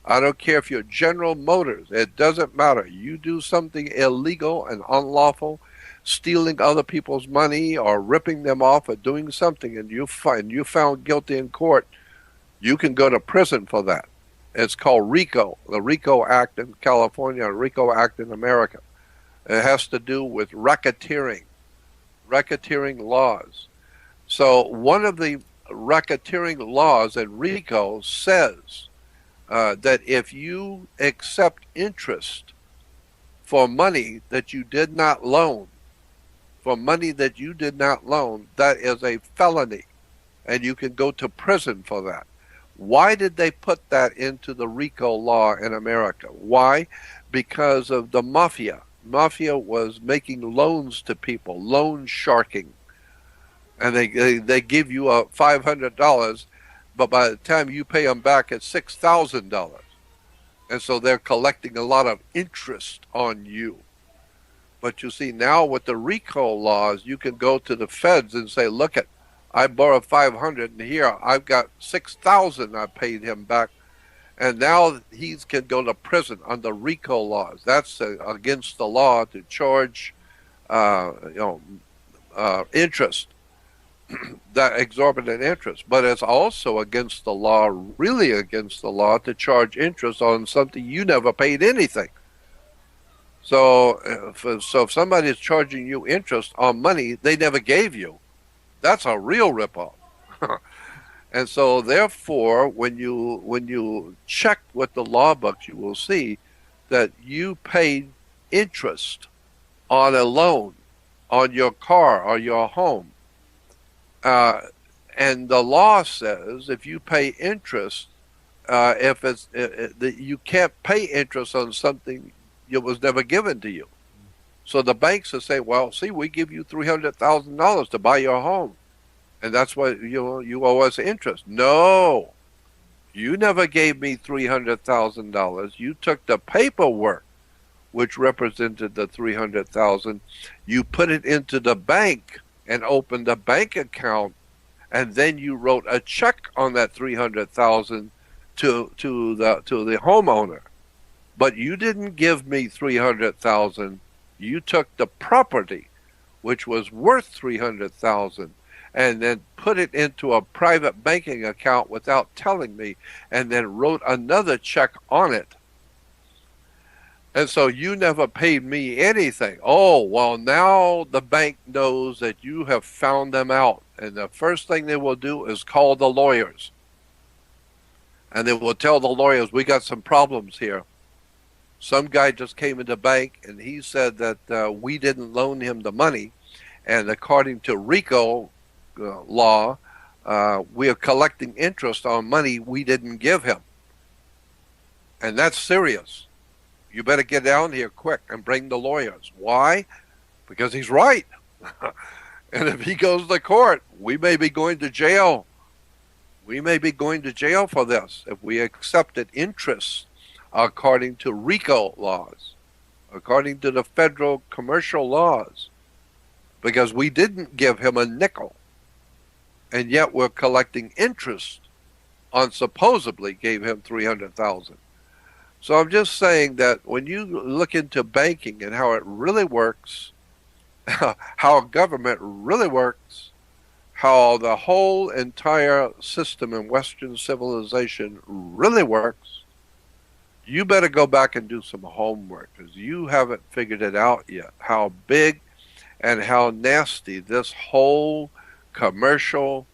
I don't care if you're General Motors. It doesn't matter. You do something illegal and unlawful, stealing other people's money or ripping them off or doing something, and you found guilty in court, you can go to prison for that. It's called RICO, the RICO Act in California, RICO Act in America. It has to do with racketeering laws. So one of the racketeering laws in RICO says that if you accept interest for money that you did not loan, that is a felony, and you can go to prison for that. Why did they put that into the RICO law in America? Why? Because of the mafia. Mafia was making loans to people, loan sharking. And they give you $500, but by the time you pay them back, it's $6,000. And so they're collecting a lot of interest on you. But you see, now with the RICO laws, you can go to the feds and say, look, I borrowed $500, and here I've got $6,000 I paid him back. And now he can go to prison under RICO laws. That's against the law to charge interest, that exorbitant interest. But it's also against the law, really against the law, to charge interest on something you never paid anything. So if somebody is charging you interest on money they never gave you, that's a real ripoff. And so therefore, when you check with the law books, you will see that you paid interest on a loan, on your car or your home. And the law says if you pay interest, you can't pay interest on something that was never given to you. So the banks will say, well, see, we give you $300,000 to buy your home, and that's why you owe us interest. No, you never gave me $300,000. You took the paperwork, which represented the $300,000. You put it into the bank and opened a bank account, and then you wrote a check on that $300,000 to the homeowner. But you didn't give me $300,000. You took the property, which was worth $300,000, and then put it into a private banking account without telling me, and then wrote another check on it. And so you never paid me anything. Oh, well, now the bank knows that you have found them out. And the first thing they will do is call the lawyers. And they will tell the lawyers, we got some problems here. Some guy just came in the bank and he said that we didn't loan him the money. And according to RICO law, we are collecting interest on money we didn't give him. And that's serious. You better get down here quick and bring the lawyers. Why? Because he's right. And if he goes to court, we may be going to jail. We may be going to jail for this if we accepted interest according to RICO laws, according to the federal commercial laws, because we didn't give him a nickel, and yet we're collecting interest on supposedly gave him $300,000. So I'm just saying that when you look into banking and how it really works, how government really works, how the whole entire system in Western civilization really works, you better go back and do some homework, because you haven't figured it out yet, how big and how nasty this whole commercial,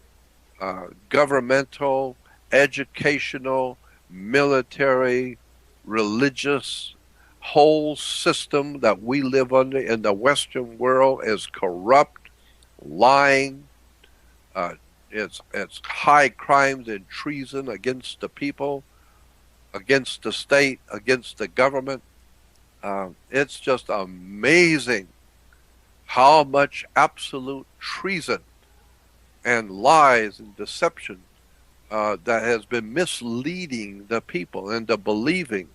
governmental, educational, military, religious whole system that we live under in the Western world is corrupt, lying. It's high crimes and treason against the people, against the state, against the government. It's just amazing how much absolute treason and lies and deception that has been misleading the people into believing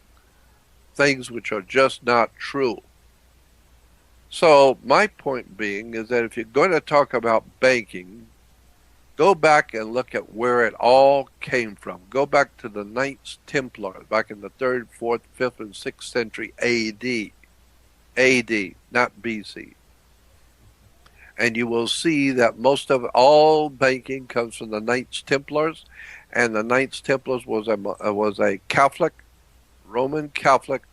things which are just not true. So my point being is that if you're going to talk about banking, go back and look at where it all came from. Go back to the Knights Templar, back in the 3rd, 4th, 5th, and 6th century AD. AD, not BC. And you will see that most of all banking comes from the Knights Templars, and the Knights Templars was a Catholic, Roman Catholic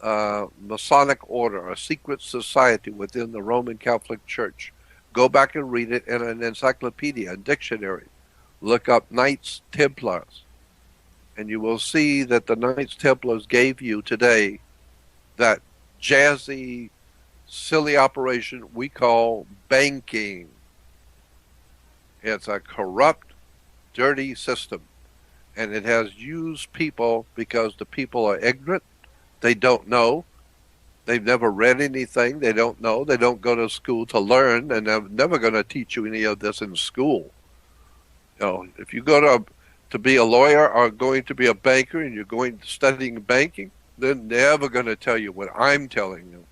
Masonic order, a secret society within the Roman Catholic Church. Go back and read it in an encyclopedia, a dictionary. Look up Knights Templars, and you will see that the Knights Templars gave you today that jazzy, silly operation we call banking. It's a corrupt, dirty system, and it has used people because the people are ignorant. They don't know. They've never read anything. They don't know. They don't go to school to learn, and they're never going to teach you any of this in school. If you go to be a lawyer or going to be a banker and you're going studying banking, they're never going to tell you what I'm telling you.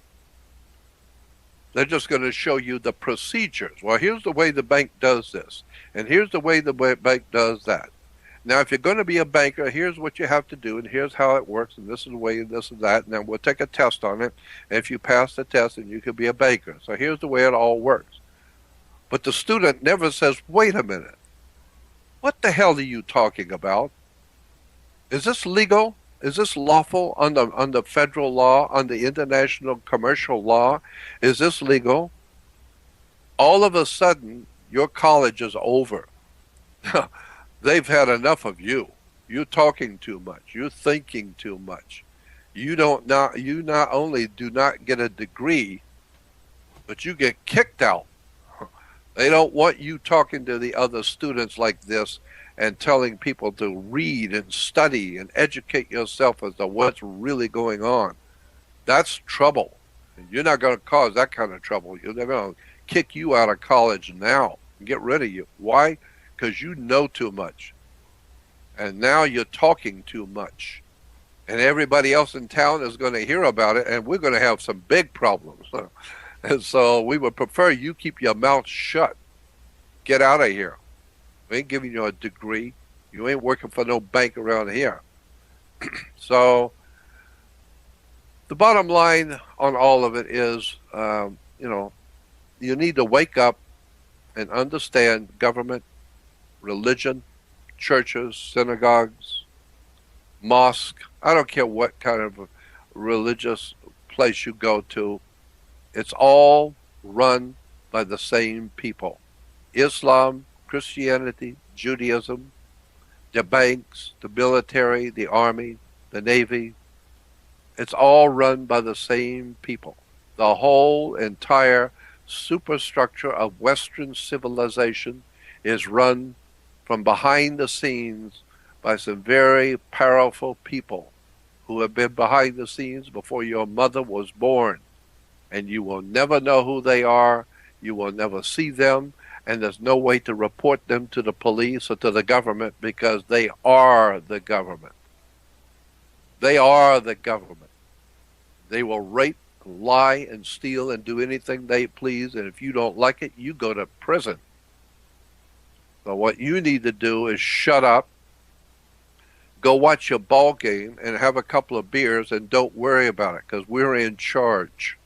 They're just going to show you the procedures. Well, here's the way the bank does this, and here's the way the bank does that. Now, if you're going to be a banker, here's what you have to do, and here's how it works, and this is the way, and this is that, and then we'll take a test on it, and if you pass the test, then you can be a banker. So here's the way it all works. But the student never says, wait a minute, what the hell are you talking about? Is this legal? Is this lawful under federal law, under international commercial law? Is this legal? All of a sudden, your college is over. They've had enough of you. You're talking too much. You're thinking too much. You not only do not get a degree, but you get kicked out. They don't want you talking to the other students like this and telling people to read and study and educate yourself as to what's really going on. That's trouble. And you're not going to cause that kind of trouble. They're going to kick you out of college now and get rid of you. Why? Because you know too much. And now you're talking too much. And everybody else in town is going to hear about it, and we're going to have some big problems. And so we would prefer you keep your mouth shut. Get out of here. We ain't giving you a degree. You ain't working for no bank around here. So the bottom line on all of it is, you need to wake up and understand government, religion, churches, synagogues, mosque. I don't care what kind of religious place you go to. It's all run by the same people. Islam, Christianity, Judaism, the banks, the military, the army, the navy. It's all run by the same people. The whole entire superstructure of Western civilization is run from behind the scenes by some very powerful people who have been behind the scenes before your mother was born. And you will never know who they are. You will never see them. And there's no way to report them to the police or to the government because they are the government. They are the government. They will rape, lie, and steal and do anything they please. And if you don't like it, you go to prison. So what you need to do is shut up, go watch your ball game, and have a couple of beers, and don't worry about it because we're in charge.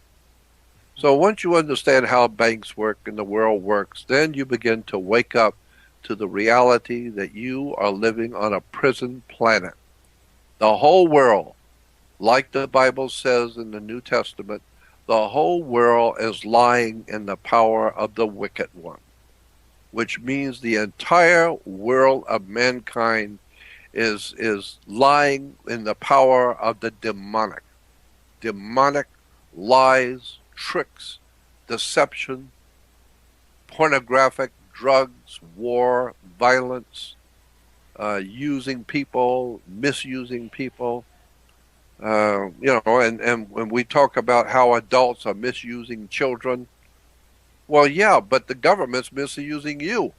So once you understand how banks work and the world works, then you begin to wake up to the reality that you are living on a prison planet. The whole world, like the Bible says in the New Testament, the whole world is lying in the power of the wicked one, which means the entire world of mankind is lying in the power of the demonic. Demonic lies, tricks, deception, pornographic, drugs, war, violence, using people, misusing people. And when we talk about how adults are misusing children, well, yeah, but the government's misusing you.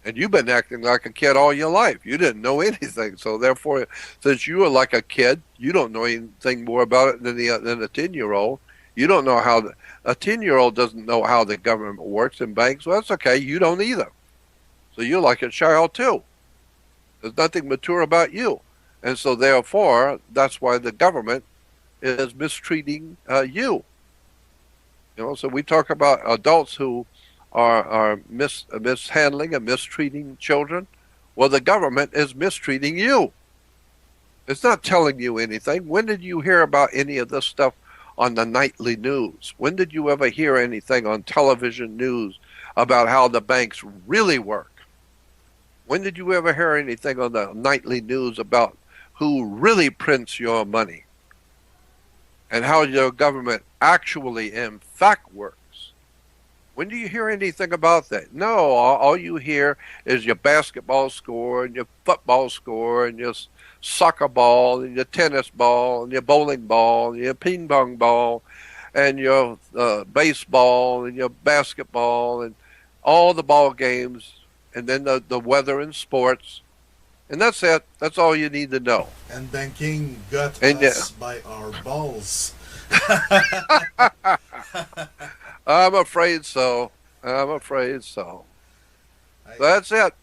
And you've been acting like a kid all your life. You didn't know anything. So therefore, since you were like a kid, you don't know anything more about it than a 10-year-old. You don't know how a 10-year-old doesn't know how the government works in banks. Well, that's okay. You don't either. So you're like a child too. There's nothing mature about you. And so therefore, that's why the government is mistreating you. So we talk about adults who are mishandling and mistreating children. Well, the government is mistreating you. It's not telling you anything. When did you hear about any of this stuff on the nightly news? When did you ever hear anything on television news about how the banks really work? When did you ever hear anything on the nightly news about who really prints your money and how your government actually, in fact, works? When do you hear anything about that? No, all you hear is your basketball score and your football score and your soccer ball and your tennis ball and your bowling ball and your ping pong ball and your baseball and your basketball and all the ball games, and then the weather and sports. And that's it. That's all you need to know. And banking got And us by our balls. I'm afraid so. I'm afraid so. That's it.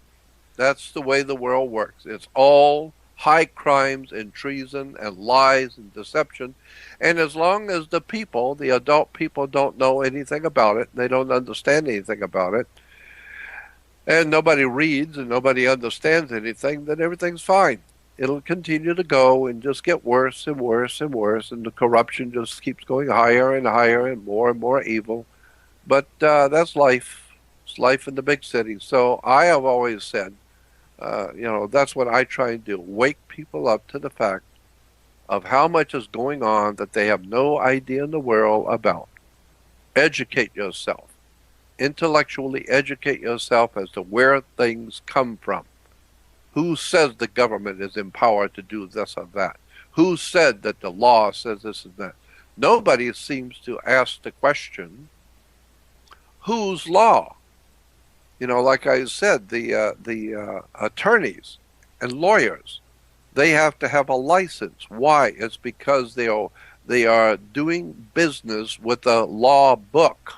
That's the way the world works. It's all high crimes and treason and lies and deception. And as long as the people, the adult people, don't know anything about it, they don't understand anything about it, and nobody reads and nobody understands anything, then everything's fine. It'll continue to go and just get worse and worse and worse, and the corruption just keeps going higher and higher and more evil. But that's life. It's life in the big cities. So I have always said, that's what I try and do. Wake people up to the fact of how much is going on that they have no idea in the world about. Educate yourself. Intellectually educate yourself as to where things come from. Who says the government is empowered to do this or that? Who said that the law says this and that? Nobody seems to ask the question, whose law? Like I said, the attorneys and lawyers, they have to have a license. Why? It's because they are doing business with a law book.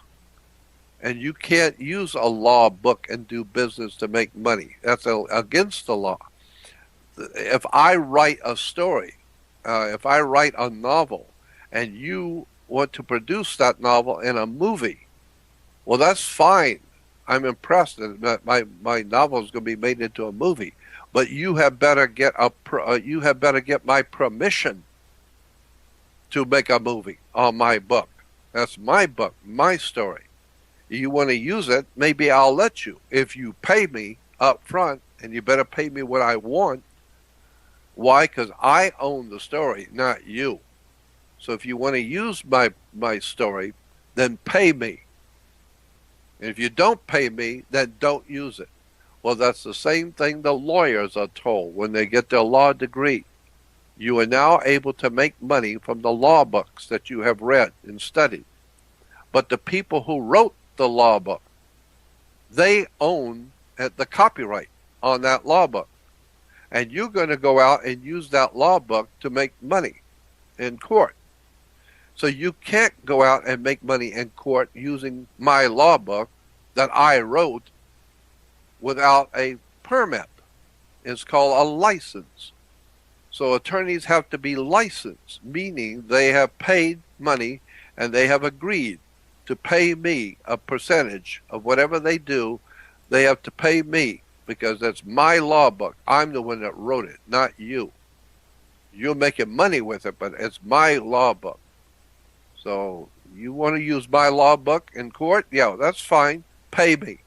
And you can't use a law book and do business to make money. That's against the law. If I write a story, if I write a novel, and you want to produce that novel in a movie, well, that's fine. I'm impressed that my novel is going to be made into a movie. But you have better get my permission to make a movie on my book. That's my book, my story. You want to use it, maybe I'll let you. If you pay me up front, and you better pay me what I want. Why? Because I own the story, not you. So if you want to use my story, then pay me. And if you don't pay me, then don't use it. Well, that's the same thing the lawyers are told when they get their law degree. You are now able to make money from the law books that you have read and studied. But the people who wrote the law book, they own the copyright on that law book. And you're going to go out and use that law book to make money in court. So you can't go out and make money in court using my law book that I wrote without a permit. It's called a license. So attorneys have to be licensed, meaning they have paid money and they have agreed to pay me a percentage of whatever they do. They have to pay me because that's my law book. I'm the one that wrote it, not you. You're making money with it, but it's my law book. So you want to use my law book in court? Yeah, that's fine. Pay me.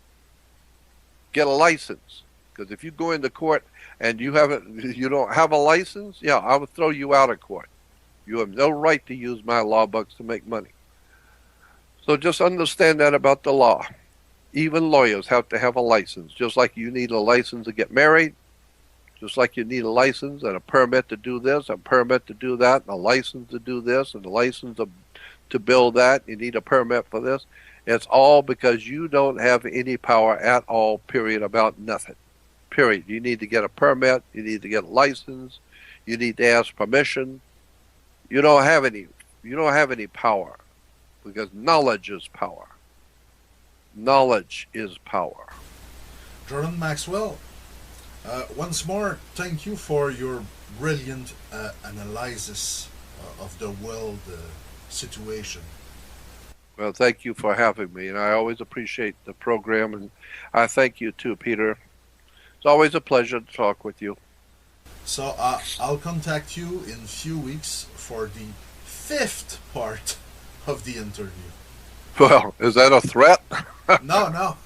Get a license. Because if you go into court and you don't have a license, yeah, I will throw you out of court. You have no right to use my law books to make money. So just understand that about the law. Even lawyers have to have a license. Just like you need a license to get married, just like you need a license and a permit to do this, a permit to do that, and a license to do this, and a license to build that. You need a permit for this. It's all because you don't have any power at all, period, about nothing. Period. You need to get a permit. You need to get a license. You need to ask permission. You don't have any power because knowledge is power. Knowledge is power. Jordan Maxwell, once more, thank you for your brilliant analysis of the world situation. Well, thank you for having me, and I always appreciate the program, and I thank you too, Peter. It's always a pleasure to talk with you. So I'll contact you in a few weeks for the fifth part of the interview. Well, is that a threat? No, no.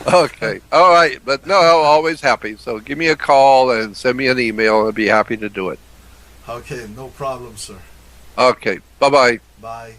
Okay. All right. But no, I'm always happy. So give me a call and send me an email. I'll be happy to do it. Okay, no problem, sir. Okay. Bye-bye. Bye.